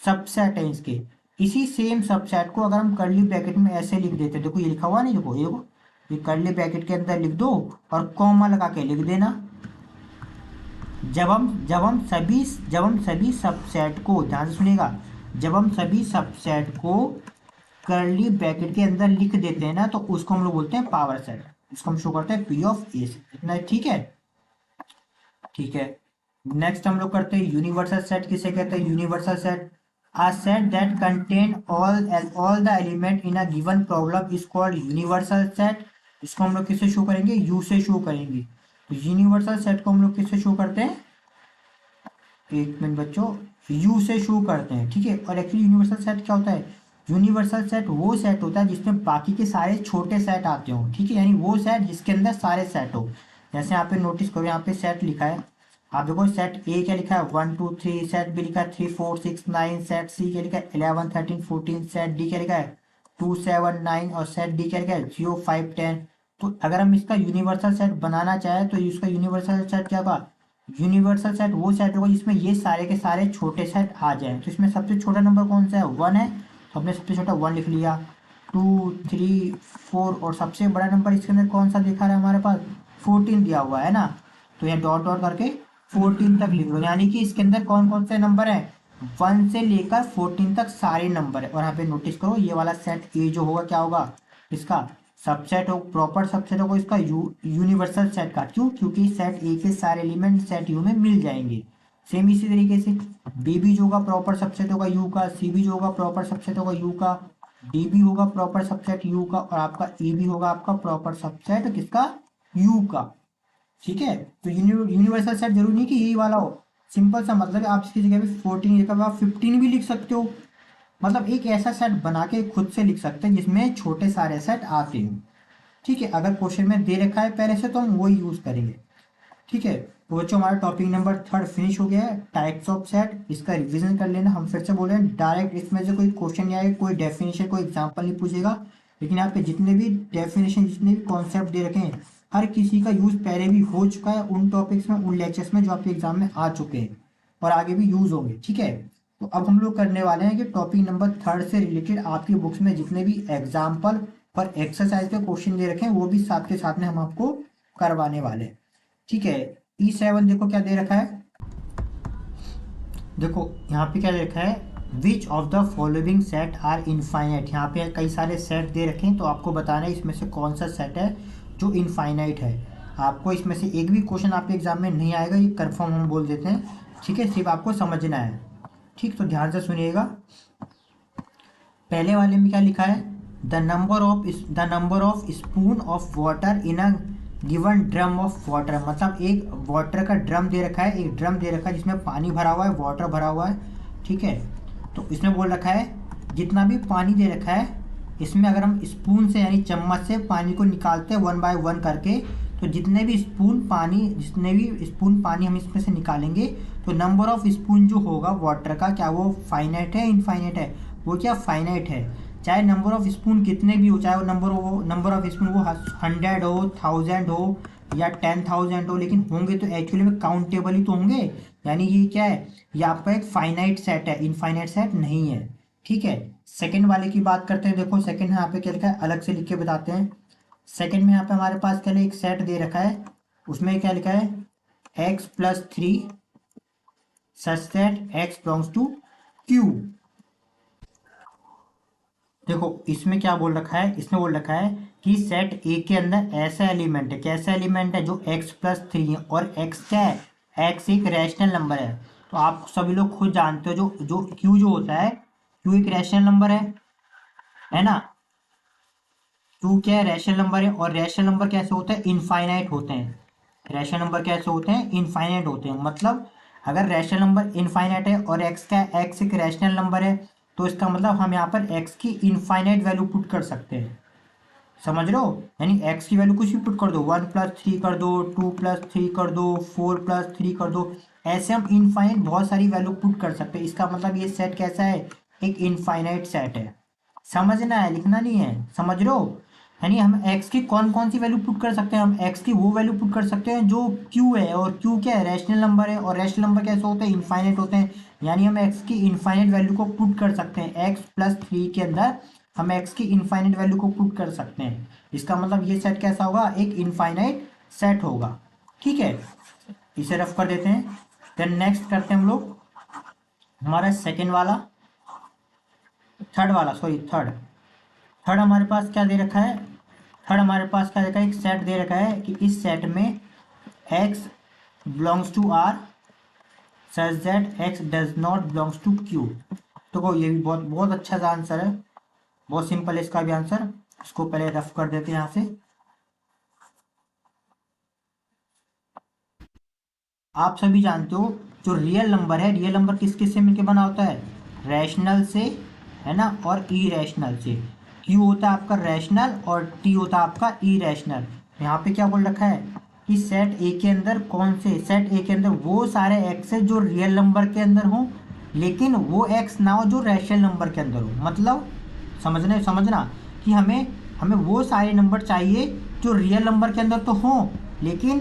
सबसेट है इसके। इसी सेम सबसेट को अगर हम कर्ली ब्रैकेट में ऐसे लिख देते, देखो ये लिखा हुआ नहीं, देखो ये देखो, ये कर्ली ब्रैकेट के अंदर लिख दो और कॉमा लगा के लिख देना। जब हम सभी सबसेट को, ध्यान से सुनिएगा, जब हम सभी सबसेट को कर्ली ब्रैकेट के अंदर लिख देते हैं ना, तो उसको हम लोग बोलते हैं पावर सेट। इसको हम शो करते हैं पी ऑफ ए से, इतना ठीक है। ठीक है, नेक्स्ट हम लोग करते हैं यूनिवर्सल सेट। किसे कहते हैं, universal set, a set that contain all the element in a given problem is called universal set। इसको हम लोग किससे शो करेंगे, u से शो करेंगे। तो यूनिवर्सल सेट को हम लोग किससे शो करते हैं, एक मिनट बच्चों, u से शो करते हैं, ठीक है। और एक्चुअली यूनिवर्सल सेट क्या होता है, यूनिवर्सल सेट वो सेट होता है जिसमें बाकी के सारे छोटे सेट आते हो, ठीक है, यानी वो सेट जिसके अंदर सारे सेट हो। जैसे यहाँ पे नोटिस करो, यहाँ पे सेट लिखा है, आप देखो सेट ए क्या लिखा है 1 2 3, सेट बी लिखा है 3 4 6 9, सेट सी क्या लिखा है 11 13 14, सेट डी क्या लिखा है 2 7 9 और सेट डी क्या लिखा है 0 5 10। तो अगर हम इसका यूनिवर्सल सेट बनाना चाहें तो इसका यूनिवर्सल सेट क्या होगा, यूनिवर्सल सेट वो सेट होगा जिसमें ये सारे के सारे छोटे सेट आ जाए। तो इसमें सबसे छोटा नंबर कौन सा है, 1 है, तो हमने सबसे छोटा 1 लिख लिया। 2 3 4 और सबसे बड़ा नंबर इसके अंदर कौन सा दिखा रहा है हमारे पास, 14 दिया हुआ है ना, तो यहाँ डॉट डॉट करके 14 तक लिख लो, यानी कि इसके अंदर कौन कौन से नंबर है, 1 से लेकर 14 तक सारे नंबर है। और यहाँ पे नोटिस करो ये वाला सेट ए जो होगा क्या होगा, इसका सबसेट हो, प्रॉपर सबसेट होगा इसका यूनिवर्सल सेट का। क्यों, क्योंकि सेट ए के सारे एलिमेंट सेट यू में मिल जाएंगे। सेम इसी तरीके से बी भी जो होगा प्रॉपर सबसेट होगा यू का, सी भी जो होगा प्रॉपर सबसेट होगा यू का, डी भी होगा प्रॉपर सबसेट यू का, और आपका ए भी होगा आपका प्रॉपर सबसेट किसका, यू का। ठीक है, तो यूनिवर्सल सेट जरूरी नहीं कि यही वाला हो, सिंपल सा मतलब आप इसकी जगह भी 14 की जगह आप 15 भी लिख सकते हो। मतलब एक ऐसा सेट बना के खुद से लिख सकते हैं जिसमें छोटे सारे सेट आते हो। ठीक है, अगर क्वेश्चन में दे रखा है पहले से तो हम वही यूज करेंगे। ठीक है, तो बच्चों हमारा टॉपिक नंबर 3 फिनिश हो गया है, टाइप्स ऑफ सेट। इसका रिवीजन कर लेना। हम फिर से बोल रहे हैं डायरेक्ट इसमें से कोई क्वेश्चन नहीं आएगा, कोई डेफिनेशन कोई एग्जाम्पल नहीं पूछेगा, लेकिन यहाँ पे जितने भी डेफिनेशन जितने भी कॉन्सेप्ट दे रखे हैं हर किसी का यूज पहले भी हो चुका है उन टॉपिक्स में, उन लेक्चर्स में जो आपके एग्जाम में आ चुके हैं और आगे भी यूज होंगे। ठीक है, तो अब हम लोग करने वाले हैं कि टॉपिक नंबर 3 से रिलेटेड आपकी बुक्स में जितने भी एग्जाम्पल और एक्सरसाइज के क्वेश्चन दे रखे हैं वो भी साथ के साथ में हम आपको करवाने वाले हैं। ठीक है, E7 देखो क्या दे रखा है, देखो यहाँ पे क्या दे रखा है, which of the following set are infinite. यहाँ पे कई सारे सेट दे रखे हैं तो आपको बताना है इसमें से कौन सा सेट है जो इनफाइनाइट है। आपको इसमें से एक भी क्वेश्चन आपके एग्जाम में नहीं आएगा, ये कंफर्म हम बोल देते हैं। ठीक है, सिर्फ आपको समझना है। ठीक, तो ध्यान से सुनिएगा। पहले वाले में क्या लिखा है, the number of spoon of water in a given drum of water. मतलब एक वाटर का ड्रम दे रखा है, एक ड्रम दे रखा है जिसमें पानी भरा हुआ है, वाटर भरा हुआ है। ठीक है, तो इसमें बोल रखा है जितना भी पानी दे रखा है इसमें अगर हम स्पून से यानी चम्मच से पानी को निकालते हैं 1 बाय 1 करके, तो जितने भी स्पून पानी हम इसमें से निकालेंगे तो नंबर ऑफ स्पून जो होगा वाटर का, क्या वो फाइनाइट है इनफाइनाइट है? वो क्या फाइनाइट है। चाहे नंबर ऑफ स्पून कितने भी हो, चाहे वो नंबर ऑफ स्पून वो 100 हो, 1000 हो या 10,000 हो, लेकिन होंगे तो एक्चुअली में काउंटेबल ही तो होंगे। यानी ये क्या है, ये आपका एक फाइनाइट सेट है, इनफाइनाइट सेट नहीं है। ठीक है, सेकंड वाले की बात करते हैं। देखो सेकंड यहाँ पे क्या लिखा है, अलग से लिख के बताते हैं। सेकंड में यहाँ पे हमारे पास क्या एक सेट दे रखा है, उसमें क्या लिखा है x+3 such that x belongs to q। देखो इसमें क्या बोल रखा है, इसमें बोल रखा है कि सेट ए के अंदर ऐसा एलिमेंट है, कैसा एलिमेंट है, जो x+3 है और x क्या है, x एक रैशनल नंबर है। तो आप सभी लोग खुद जानते हो जो जो q जो होता है, q एक रैशनल नंबर है ना। q क्या है, रैशनल नंबर है। और रैशनल नंबर कैसे होते हैं, इनफाइनाइट होते हैं। रैशनल नंबर कैसे होते हैं, इनफाइनाइट होते हैं। मतलब अगर रैशनल नंबर इनफाइनाइट है और x का x एक रैशनल नंबर है, तो इसका मतलब हम यहाँ पर x की इनफाइनाइट वैल्यू पुट कर सकते हैं। समझ रहे हो, यानी x की वैल्यू कुछ भी पुट कर दो, 1+3 कर दो, 2+3 कर दो, 4+3 कर दो, ऐसे हम इनफाइनाइट बहुत सारी वैल्यू पुट कर सकते हैं। इसका मतलब ये सेट कैसा है, एक इनफाइनाइट सेट है। समझना है, लिखना नहीं है, समझ रहे हो। यानी हम x की कौन कौन सी वैल्यू पुट कर सकते हैं, हम x की वो वैल्यू पुट कर सकते हैं जो q है, और q क्या है, रैशनल नंबर है। और रैशनल नंबर कैसे होते हैं, इनफाइनाइट होते हैं। यानी हम x की इनफाइनाइट वैल्यू को पुट कर सकते हैं, x+3 के अंदर हम x की इनफाइनाइट वैल्यू को पुट कर सकते हैं। इसका मतलब ये सेट कैसा होगा, एक इनफाइनाइट सेट होगा। ठीक है, इसे रफ कर देते हैं। देन नेक्स्ट करते हैं हम लोग हमारा सेकेंड वाला, थर्ड थर्ड हमारे पास क्या दे रखा है, थर्ड हमारे पास क्या देखा है, एक सेट दे रखा है कि इस सेट में x belongs to r such that x does not belongs to q। तो ये भी बहुत बहुत अच्छा सा आंसर है, बहुत सिंपल है इसका भी आंसर। इसको पहले रफ कर देते हैं यहाँ से। आप सभी जानते हो जो रियल नंबर है, रियल नंबर किस किस से मिलकर बना होता है, रैशनल से, है ना, और इरेशनल से। Q होता है आपका रैशनल और T होता है आपका इरेशनल। यहाँ पे क्या बोल रखा है कि सेट ए के अंदर कौन से, सेट ए के अंदर वो सारे एक्स है जो रियल नंबर के अंदर हो, लेकिन वो एक्स ना हो जो रैशनल नंबर के अंदर हो। मतलब समझना कि हमें हमें वो सारे नंबर चाहिए जो रियल नंबर के अंदर तो हो, लेकिन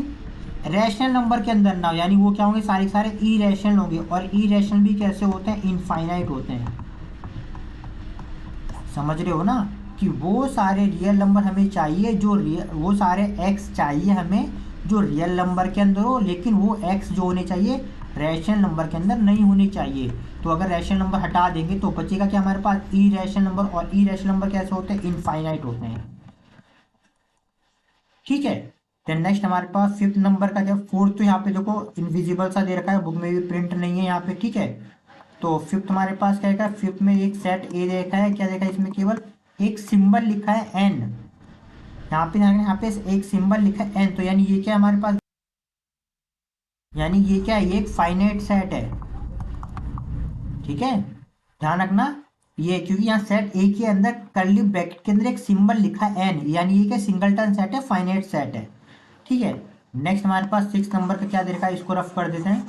रैशनल नंबर के अंदर ना हो। यानी वो क्या होंगे, सारे सारे इरेशनल होंगे। और इरेशनल भी कैसे होते हैं, इनफाइनाइट होते हैं। समझ रहे हो ना, कि वो सारे रियल नंबर हमें चाहिए जो वो सारे एक्स चाहिए हमें जो रियल नंबर के अंदर हो, लेकिन वो एक्स जो होने चाहिए रैशनल नंबर के अंदर नहीं होने चाहिए। तो अगर रैशनल नंबर हटा देंगे तो बचेगा क्या हमारे पास, ई रैशनल नंबर। और ई रैशनल नंबर कैसे होते हैं, इनफाइनाइट होते हैं। ठीक है, देन नेक्स्ट हमारे पास फिफ्थ नंबर का क्या, फोर्थ तो यहाँ पे देखो इनविजिबल सा दे रखा है, बुक में भी प्रिंट नहीं है यहाँ पे। ठीक है, तो फिफ्थ हमारे पास क्या देखा है, फिफ्थ में एक सेट ए देखा है, क्या देखा है, इसमें केवल एक सिंबल लिखा है एन। यहाँ पे एक सिंबल लिखा है एन, तो यानी ये क्या है हमारे पास, यानी ये क्या है, ये एक फाइनाइट सेट है। ठीक है, ध्यान रखना ये, क्योंकि यहाँ सेट ए के अंदर कर्ली ब्रैकेट के अंदर एक सिंबल लिखा है एन, यानी ये क्या सिंगलटन सेट है, फाइनाइट सेट है। ठीक है, नेक्स्ट हमारे पास सिक्स नंबर का क्या दे रखा है, इसको रफ कर देते हैं।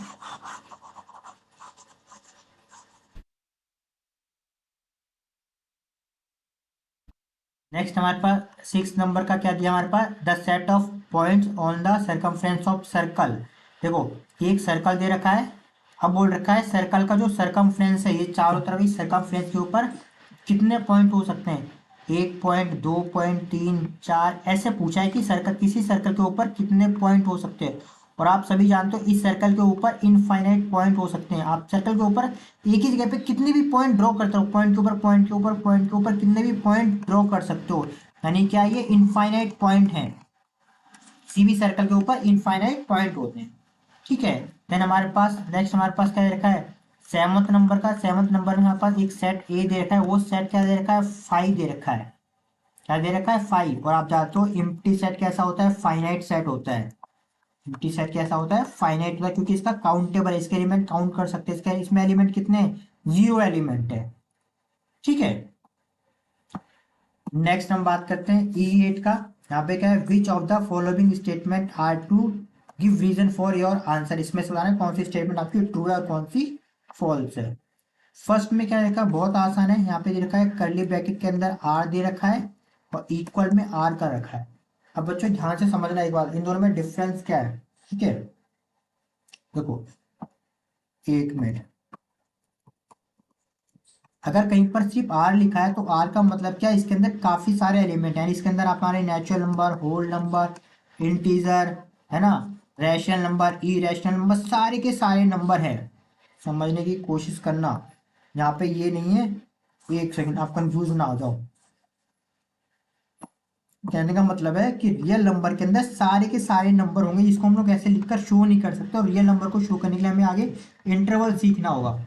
नेक्स्ट हमारे पास सिक्स नंबर का क्या दिया हमारे पास, the set of points on the circumference of circle. देखो एक सर्कल दे रखा है, अब बोल रखा है सर्कल का जो सर्कमफ्रेंस है, ये चारों तरफ इस सर्कमफ्रेंस के ऊपर कितने पॉइंट हो सकते हैं, 1 पॉइंट, 2 पॉइंट, 3, 4, ऐसे पूछा है कि सर्कल, किसी सर्कल के ऊपर कितने पॉइंट हो सकते हैं। और आप सभी जानते हो इस सर्कल के ऊपर इनफाइनाइट पॉइंट हो सकते हैं। आप सर्कल के ऊपर एक ही जगह पे कितने भी पॉइंट ड्रॉ करते हो, पॉइंट के ऊपर पॉइंट के ऊपर पॉइंट के ऊपर कितने भी पॉइंट ड्रॉ कर सकते हो। यानी क्या, ये इनफाइनाइट पॉइंट है, किसी भी सर्कल के ऊपर इनफाइनाइट पॉइंट होते हैं। ठीक है, देन हमारे पास नेक्स्ट हमारे पास क्या दे रखा है, सेवंथ नंबर का, सेवंथ नंबर में हमारे पास एक सेट ए दे रखा है, वो सेट क्या दे रखा है, 5 दे रखा है। क्या दे रखा है, 5। और आप जानते हो एम्प्टी सेट कैसा होता है, फाइनाइट सेट होता है। एम्प्टी सेट कैसा होता है, फाइनाइट होता है, क्योंकि इसका काउंटेबल है, इसके एलिमेंट काउंट कर सकते हैं। इसके इसमें एलिमेंट कितने हैं, जीरो एलिमेंट है। ठीक है, नेक्स्ट हम बात करते हैं E8 का। यहाँ पे क्या है, which of the following statement are to give reason for your answer. इसमें से बताना है कौन सी स्टेटमेंट आपकी ट्रू है और कौन सी फॉल्स है। फर्स्ट में क्या रखा है, बहुत आसान है। यहाँ पे दे रखा है कर्ली ब्रैकेट के अंदर आर दे रखा है और इक्वल में आर का रखा है। अब बच्चों ध्यान से समझना एक बात, इन दोनों में डिफरेंस क्या है। ठीक है, देखो एक मिनट, अगर कहीं पर सिर्फ आर लिखा है तो आर का मतलब क्या है, इसके अंदर काफी सारे एलिमेंट हैं। इसके अंदर हमारे natural number, whole number, integer, है ना, रैशनल नंबर, इरेशनल नंबर, सारे के सारे नंबर है। समझने की कोशिश करना, यहाँ पे ये नहीं है। एक सेकंड, आप कंफ्यूज ना हो जाओ। कहने का मतलब है कि रियल नंबर के अंदर सारे के सारे नंबर होंगे, जिसको हम लोग ऐसे लिखकर शो नहीं कर सकते। और रियल नंबर को शो करने के लिए हमें आगे इंटरवल सीखना होगा।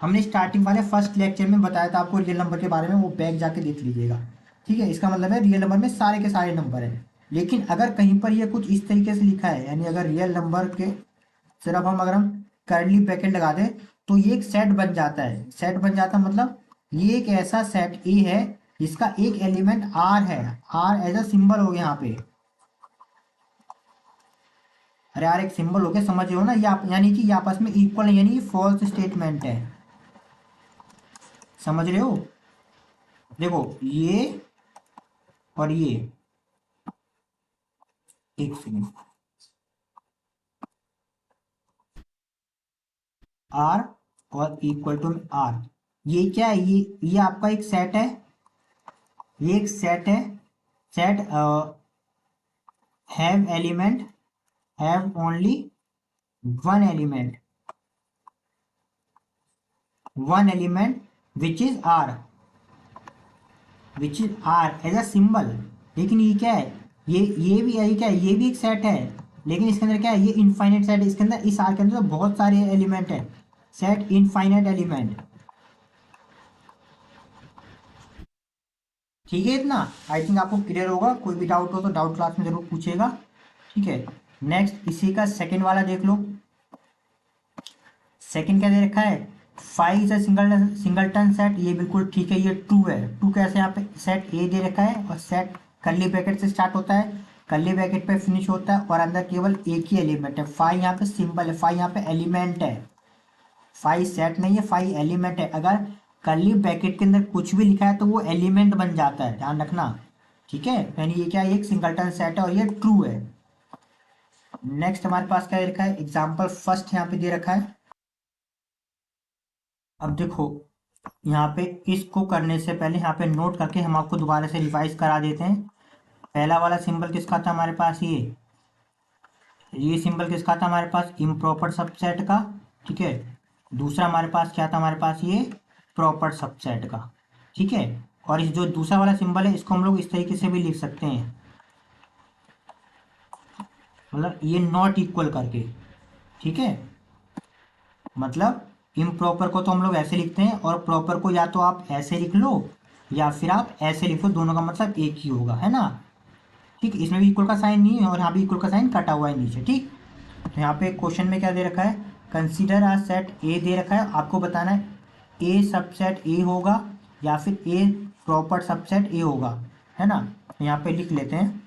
हमने स्टार्टिंग वाले फर्स्ट लेक्चर में बताया था आपको रियल नंबर के बारे में, वो बैक जाके देख लीजिएगा। ठीक है, इसका मतलब है रियल नंबर में सारे के सारे नंबर हैं। लेकिन अगर कहीं पर ये कुछ इस तरीके से लिखा है, यानी अगर रियल नंबर के सिर्फ अगर हम कर्ली ब्रैकेट लगा दें तो ये एक सेट बन जाता है। सेट बन जाता मतलब ये एक ऐसा सेट ए है जिसका एक एलिमेंट आर है। आर एज अ सिंबल हो गया यहाँ पे। अरे यार, एक सिंबल हो गया, समझ रहे हो ना, यानी कि ये आपस में इक्वल है, यानी फॉल्स स्टेटमेंट है। समझ रहे हो, देखो ये और ये, एक सेकेंड, आर और इक्वल टू आर, ये क्या है, ये आपका एक सेट है। ये एक सेट है। Set have element, have only one element, one element which is R, which is R as a symbol. लेकिन ये क्या है, ये भी है, ये क्या है, ये भी एक सेट है। लेकिन इसके अंदर क्या है, ये इनफाइनाइट सेट है। इसके अंदर इस आर के अंदर तो बहुत सारे एलिमेंट है। Set infinite element. ठीक है, इतना आई थिंक आपको क्लियर होगा। कोई भी डाउट हो तो डाउट क्लास में जरूर पूछेगा। ठीक है, नेक्स्ट इसी का सेकंड वाला देख लो। सेकंड क्या दे रखा है, five is a singleton set. ये बिल्कुल ठीक है, ये ट्रू है। ट्रू कैसे, यहाँ पे सेट ए दे रखा है और सेट कर्ली ब्रैकेट से स्टार्ट होता है, कर्ली ब्रैकेट पे फिनिश होता है और अंदर केवल एक ही एलिमेंट है। फाइव यहाँ पे सिंबल है, फाइव यहाँ पे एलिमेंट है। फाइव सेट नहीं है, फाइव एलिमेंट है। अगर कर्ली ब्रैकेट के अंदर कुछ भी लिखा है तो वो एलिमेंट बन जाता है, ध्यान रखना। ठीक है, यानी ये क्या है, एक सिंगलटन सेट है और ये ट्रू है। नेक्स्ट हमारे पास क्या दे रखा है, एग्जाम्पल फर्स्ट यहाँ पे दे रखा है। अब देखो, यहाँ पे इसको करने से पहले यहाँ पे नोट करके हम आपको दोबारा से रिवाइज करा देते हैं। पहला वाला सिंबल किसका था हमारे पास, ये सिंबल किसका था हमारे पास, इम्प्रॉपर सबसेट का। ठीक है, दूसरा हमारे पास क्या था, हमारे पास ये प्रॉपर सबसेट का। ठीक है, और इस जो दूसरा वाला सिंबल है इसको हम लोग इस तरीके से भी लिख सकते हैं, मतलब ये नॉट इक्वल करके। ठीक है, मतलब इम्प्रॉपर को तो हम लोग ऐसे लिखते हैं और प्रॉपर को या तो आप ऐसे लिख लो या फिर आप ऐसे लिखो, दोनों का मतलब एक ही होगा, है ना। ठीक, इसमें भी इक्वल का साइन नहीं है और यहाँ भी इक्वल का साइन कटा हुआ है नीचे। ठीक, तो यहाँ पे क्वेश्चन में क्या दे रखा है, कंसीडर आ सेट ए दे रखा है। आपको बताना है ए सबसेट ए होगा या फिर ए प्रॉपर सबसेट ए होगा, है ना। तो यहाँ पे लिख लेते हैं।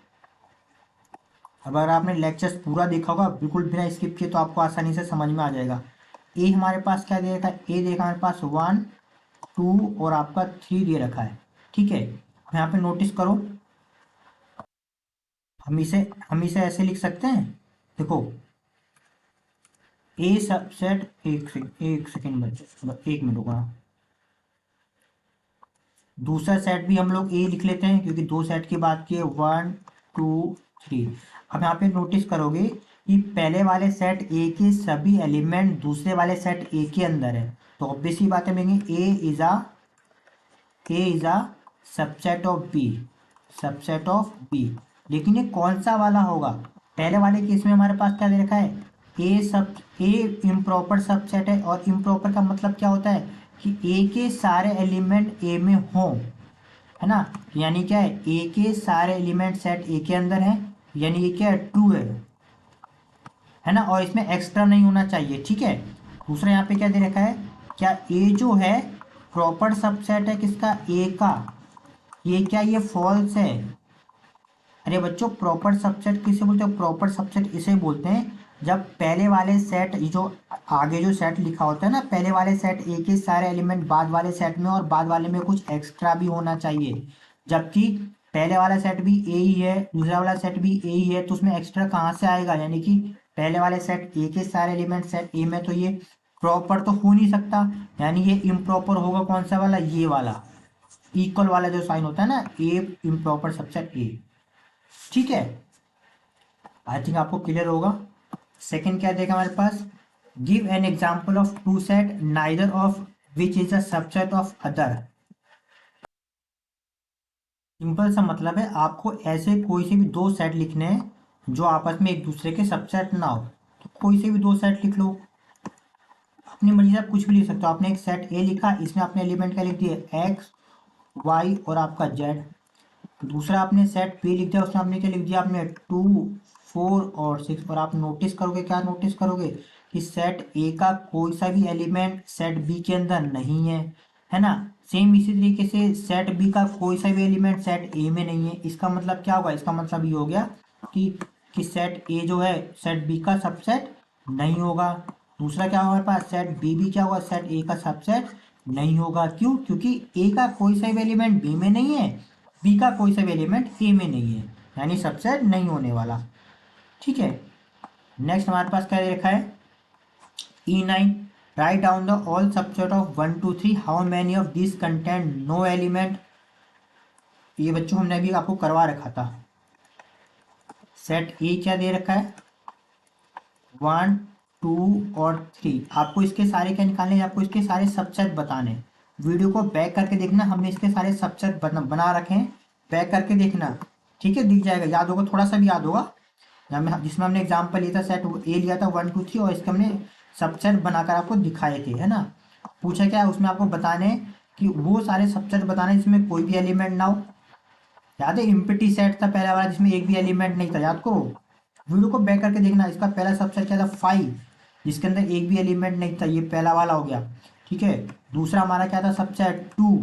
अगर आपने लेक्चर्स पूरा देखा होगा बिल्कुल बिना स्किप किए तो आपको आसानी से समझ में आ जाएगा। ए हमारे पास क्या दे रखा है, ए दे रखा है हमारे पास वन, टू और आपका थ्री दे रखा है। ठीक है, यहाँ पे नोटिस करो, हम इसे ऐसे लिख सकते हैं। देखो ए सबसेट, एक सेकेंड बच्चे, एक मिनट होगा। दूसरा सेट भी हम लोग ए लिख लेते हैं क्योंकि दो सेट की बात की है, वन टू थ्री। अब यहाँ पे नोटिस करोगे कि पहले वाले सेट ए के सभी एलिमेंट दूसरे वाले सेट ए के अंदर है, तो ऑब्वियस ही बात है A is a subset of B, subset of B. लेकिन ये कौन सा वाला होगा, पहले वाले केस में हमारे पास क्या दे रखा है, ए इम्प्रॉपर सबसेट है। और इम्प्रॉपर का मतलब क्या होता है कि ए के सारे एलिमेंट ए में हों, है ना। यानी क्या है, ए के सारे एलिमेंट सेट ए के अंदर हैं, यानी ये क्या है, ट्रू है ना। और इसमें एक्स्ट्रा नहीं होना चाहिए। ठीक है, दूसरा यहाँ पे क्या दे रखा है, क्या ए जो है प्रॉपर सबसेट है किसका, ए का, ये क्या ये फॉल्स है। अरे बच्चों प्रॉपर सबसेट किसे बोलते हैं, प्रॉपर सबसेट इसे बोलते हैं जब पहले वाले सेट जो आगे जो सेट लिखा होता है ना, पहले वाले सेट ए के सारे एलिमेंट बाद वाले सेट में और बाद वाले में कुछ एक्स्ट्रा भी होना चाहिए, जबकि पहले वाला सेट भी ए ही है दूसरा वाला सेट भी ए ही है, तो उसमें एक्स्ट्रा कहाँ से आएगा, यानी कि पहले वाले सेट ए के सारे एलिमेंट सेट ए में, तो ये प्रॉपर तो हो नहीं सकता, यानी ये इम्प्रॉपर होगा कौन सा वाला, ये वाला इक्वल वाला जो साइन होता है ना, ए इम्प्रॉपर सबसेट ए। ठीक है, आई थिंक आपको क्लियर होगा। सेकंड क्या देगा हमारे पास, give an example of two set neither of which is a subset of other. Simple सा मतलब है आपको ऐसे कोई से भी दो सेट लिखने हैं जो आपस में एक दूसरे के सबसेट ना हो, तो कोई से भी दो सेट लिख लो, अपनी मर्जी से आप कुछ भी लिख सकते हो। आपने एक सेट ए लिखा, इसमें आपने एलिमेंट क्या लिख दिए, एक्स वाई और आपका जेड। दूसरा आपने सेट बी लिख दिया, उसमें आपने क्या लिख दिया, आपने 2 4 और 6। और आप नोटिस करोगे, क्या नोटिस करोगे कि सेट ए का कोई सा भी एलिमेंट सेट बी के अंदर नहीं है ना। सेम इसी तरीके से सेट बी का कोई सा भी एलिमेंट सेट ए में नहीं है। इसका मतलब क्या होगा, इसका मतलब ये हो गया कि सेट ए जो है सेट बी का सबसेट नहीं होगा। दूसरा क्या होगा हमारे पास, सेट बी भी क्या होगा, सेट ए का सबसेट नहीं होगा। क्यों, क्योंकि ए का कोई सा भी एलिमेंट बी में नहीं है, बी का कोई सा भी एलिमेंट ए में नहीं है, यानी सबसेट नहीं होने वाला। ठीक है, नेक्स्ट हमारे पास क्या दे रखा है, E9, write down the all subset of 1 2 3, how many of this content no element. ये बच्चों हमने अभी आपको करवा रखा था। सेट ए क्या दे रखा है, 1 2 और 3। आपको इसके सारे क्या निकालने हैं, आपको इसके सारे सबसेट बताने हैं। वीडियो को बैक करके देखना, हमने इसके सारे सबसेट बना रखे हैं, बैक करके देखना। ठीक है, दिख जाएगा, याद होगा, थोड़ा सा भी याद होगा। जिसमें हमने एग्जाम्पल लिया था, सेट ए लिया था 1 2 3, और इसके हमने सबसेट बनाकर आपको दिखाए थे, है ना। पूछा क्या है उसमें, आपको बताने कि वो सारे सबसेट बताने जिसमें कोई भी एलिमेंट ना हो। याद है एम्प्टी सेट था पहला वाला जिसमें एक भी एलिमेंट नहीं था, याद करो, वीडियो को बैक करके देखना। इसका पहला सबसेट क्या था, 5, जिसके अंदर एक भी एलिमेंट नहीं था, ये पहला वाला हो गया। ठीक है, दूसरा हमारा क्या था सबसेट 2,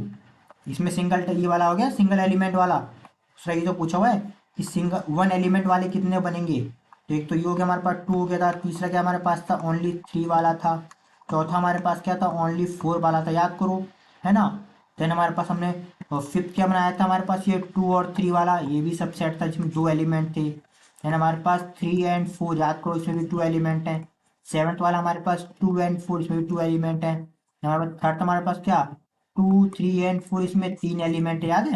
इसमें सिंगल ये वाला हो गया सिंगल एलिमेंट वाला। दूसरा ये जो पूछा हुआ है कि सिंगल 1 एलिमेंट वाले कितने बनेंगे, तो एक तो ये हो गया हमारे पास 2 हो गया था। तीसरा क्या हमारे पास था, ओनली 3 वाला था। चौथा हमारे पास क्या था, ओनली 4 वाला था, याद करो, है ना। देन हमारे पास हमने फिफ्थ क्या बनाया था, हमारे पास ये 2 और 3 वाला, ये भी सबसेट था जिसमें 2 एलिमेंट थे। देन हमारे पास 3 एंड 4, याद करो, इसमें भी 2 एलिमेंट हैं। सेवन्थ वाला हमारे पास 2 एंड 4, इसमें भी 2 एलिमेंट हैं। हमारे पास थर्ड हमारे पास क्या, 2 3 एंड 4, इसमें 3 एलिमेंट है, याद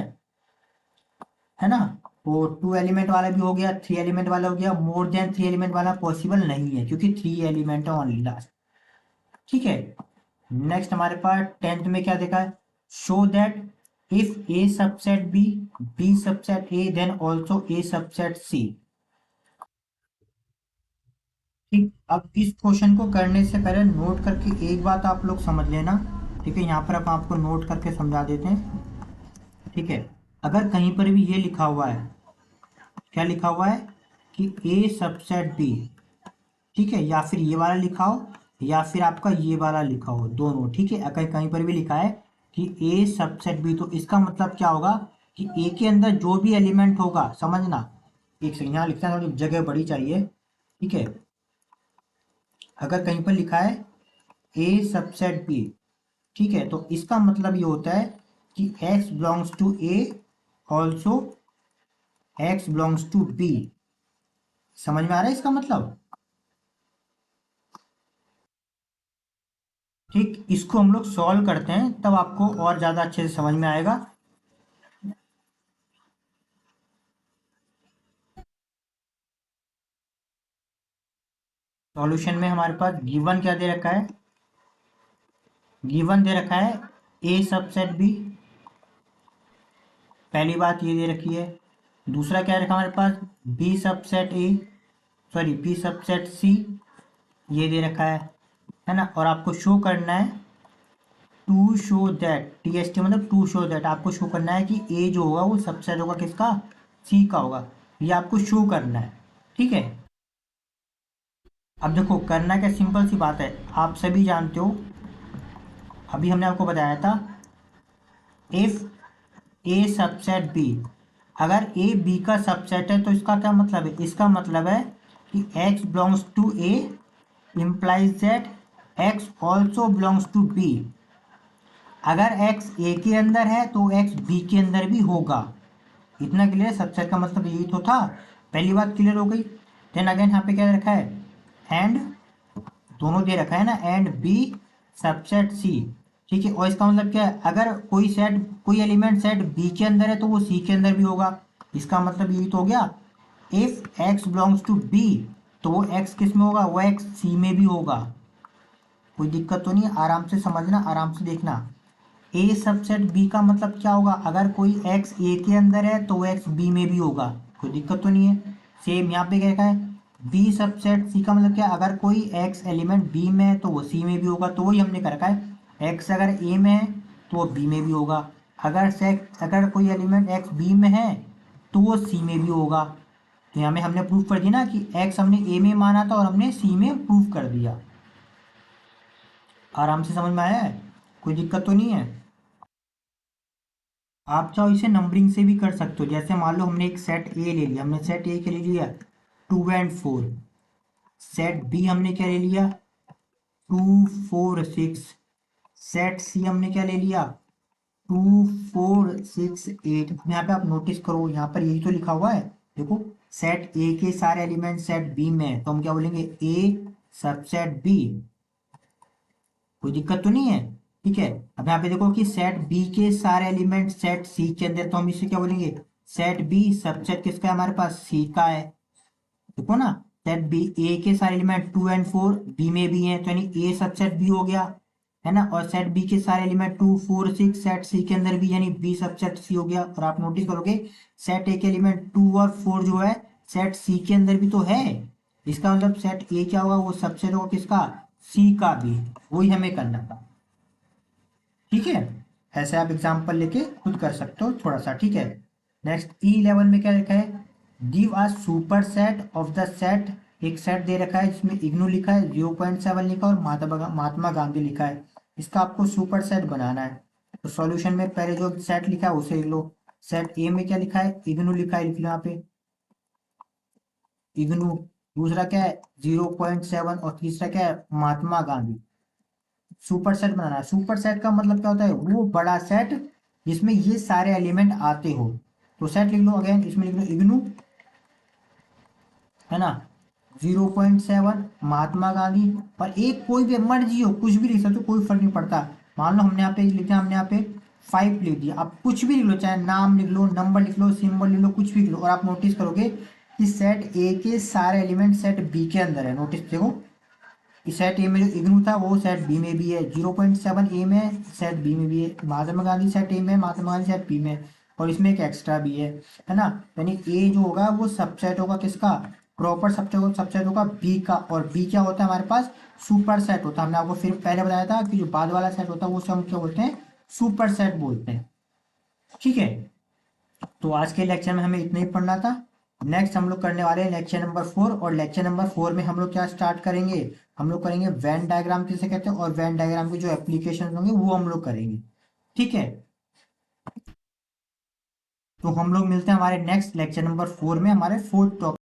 है ना। वो 2 एलिमेंट वाला भी हो गया, 3 एलिमेंट वाला हो गया। मोर देन 3 एलिमेंट वाला पॉसिबल नहीं है क्योंकि 3 एलिमेंट है ओनली लास्ट। ठीक है, नेक्स्ट हमारे पास टेंथ में क्या देखा है, show that if A subset B, B subset A, then also A subset C. ठीक, अब इस क्वेश्चन को करने से पहले नोट करके एक बात आप लोग समझ लेना। ठीक है, यहाँ पर हम आपको नोट करके समझा देते हैं। ठीक है, अगर कहीं पर भी ये लिखा हुआ है, क्या लिखा हुआ है कि ए सबसेट बी, ठीक है, या फिर ये वाला लिखा हो या फिर आपका ये वाला लिखा हो, दोनों। ठीक है, अगर कहीं पर भी लिखा है कि ए सबसेट बी, तो इसका मतलब क्या होगा कि ए के अंदर जो भी एलिमेंट होगा, समझना, एक सेकंड यहाँ लिखना है, थोड़ी जगह बड़ी चाहिए। ठीक है, अगर कहीं पर लिखा है ए सबसेट बी, ठीक है, तो इसका मतलब ये होता है कि x belongs to A, also x belongs to B. समझ में आ रहा है इसका मतलब। ठीक, इसको हम लोग सॉल्व करते हैं तब आपको और ज़्यादा अच्छे से समझ में आएगा। सॉल्यूशन में हमारे पास गिवन क्या दे रखा है, गिवन दे रखा है ए सबसेट बी, पहली बात ये दे रखी है। दूसरा क्या रखा हमारे पास, B subset A, sorry B subset C, ये दे रखा है ना। और आपको शो करना है, to show that, T S T मतलब टू शो दैट, आपको शो करना है कि ए जो होगा वो सबसेट होगा किसका, सी का होगा, ये आपको शो करना है। ठीक है, अब देखो करना क्या, सिंपल सी बात है, आप सभी जानते हो अभी हमने आपको बताया था इफ ए सबसेट बी, अगर ए बी का सबसेट है तो इसका क्या मतलब है, इसका मतलब है कि x belongs to A implies that x also belongs to b। अगर x a के अंदर है तो x b के अंदर भी होगा। इतना क्लियर, सबसेट का मतलब यही तो था। पहली बात क्लियर हो गई। देन अगेन यहाँ पे क्या रखा है, एंड, दोनों दे रखा है ना, एंड बी सबसेट सी। ठीक है, और इसका मतलब क्या है, अगर कोई एलिमेंट सेट बी के अंदर है तो वो सी के अंदर भी होगा। इसका मतलब यही तो हो गया, if x belongs to B तो वो एक्स किस में होगा, वो एक्स सी में भी होगा। कोई दिक्कत तो नहीं है, आराम से समझना, आराम से देखना। ए सबसेट बी का मतलब क्या होगा, अगर कोई एक्स ए के अंदर है तो वो एक्स बी में भी होगा। कोई दिक्कत तो नहीं है। सेम यहाँ पे क्या लिखा है, बी सबसेट सी का मतलब क्या, अगर कोई एक्स एलिमेंट बी में है तो वो सी में भी होगा। तो वही हमने कर रखा है, एक्स अगर ए में है तो वो बी में भी होगा, अगर कोई एलिमेंट एक्स बी में है तो वो सी में भी होगा। तो यहाँ में हमने प्रूव कर दिया ना कि एक्स हमने ए में माना था और हमने सी में प्रूव कर दिया। आराम से समझ में आया है, कोई दिक्कत तो नहीं है। आप चाहो इसे नंबरिंग से भी कर सकते हो। जैसे मान लो हमने एक सेट ए ले लिया, हमने सेट ए के ले लिया 2 and 4। सेट बी हमने क्या ले लिया, 2 4 6। सेट सी हमने क्या ले लिया, 2 4 6 8। यहाँ पे आप नोटिस करो, यहाँ पर यही तो लिखा हुआ है। देखो, सेट ए के सारे एलिमेंट सेट बी में है तो हम क्या बोलेंगे, ए सबसेट बी। कोई दिक्कत तो नहीं है। ठीक है, अब यहाँ पे देखो कि सेट बी के सारे एलिमेंट सेट सी के अंदर, तो हम इसे क्या बोलेंगे, सेट बी सबसेट किसका है, हमारे पास सी का है। देखो ना, सेट बी, ए के सारे एलिमेंट 2 and 4 बी में भी हैं तो यानी ए सबसेट बी हो गया, है ना। और सेट बी के सारे एलिमेंट 2 4 6 सेट सी के अंदर भी, यानी बी सबसेट सी हो गया। और आप नोटिस करोगे सेट ए के एलिमेंट 2 और 4 जो है सेट सी के अंदर भी तो है। इसका मतलब सेट ए क्या होगा, वो सबसेट होगा किसका, सी का भी। वही हमें करना था। ठीक है, ऐसे आप एग्जाम्पल लेके खुद कर सकते हो थोड़ा सा। ठीक है, नेक्स्ट E11 में क्या लिखा है, give a super set of the set. एक सेट दे रखा है जिसमें इग्नू लिखा है, 0.7 लिखा है और महात्मा गांधी लिखा है। इसका आपको सुपर सेट बनाना है। तो सॉल्यूशन में पहले जो सेट लिखा है उसे लिख लो। सेट ए में क्या लिखा है, इग्नू लिखा है, लिख लो यहाँ पे इग्नू। दूसरा क्या है, 0.7, और तीसरा क्या है, महात्मा गांधी। सुपर सेट बनाना है। सुपर सेट का मतलब क्या होता है, वो बड़ा सेट जिसमें ये सारे एलिमेंट आते हो। तो सेट लिख लो, अगेन इसमें लिख लो इग्नू, है ना, 0.7 महात्मा गांधी। और एक कोई भी मर्जी हो, कुछ भी लिख सकते हो, कोई फर्क नहीं पड़ता। मान लो हमने यहाँ पे लिखा, हमने यहाँ पे 5 लिख दिया, आप कुछ भी लिख लो, चाहे नाम लिख लो, नंबर लिख लो, सिंबल लिख लो, कुछ भी लिख लो। और आप नोटिस करोगे कि सेट ए के सारे एलिमेंट सेट बी के अंदर है। नोटिस देखो, सेट ए में जो इग्नू था वो सेट बी में भी है, 0.7 ए में, सेट बी में भी है, महात्मा गांधी सेट ए में, महात्मा गांधी सेट बी में, और इसमें एक एक्स्ट्रा भी है ना। यानी ए जो होगा वो सबसेट होगा किसका, प्रॉपर सबसेट होगा बी का। और बी क्या होता है हमारे पास, सुपर सेट होता है। हमने आपको फिर पहले बताया था कि जो बाद वाला सेट होता है वो हम क्या बोलते हैं, सुपर सेट बोलते हैं। ठीक है, तो आज के लेक्चर में हमें इतना ही पढ़ना था। नेक्स्ट हम लोग करने वाले हैं लेक्चर नंबर 4। और लेक्चर नंबर 4 में हम लोग क्या स्टार्ट करेंगे, हम लोग करेंगे वेन डायग्राम किसे कहते हैं, और वेन डायग्राम के जो एप्लीकेशन होंगे वो हम लोग करेंगे। ठीक है, तो हम लोग मिलते हैं हमारे नेक्स्ट लेक्चर नंबर 4 में, हमारे फोर्थ टॉपिक।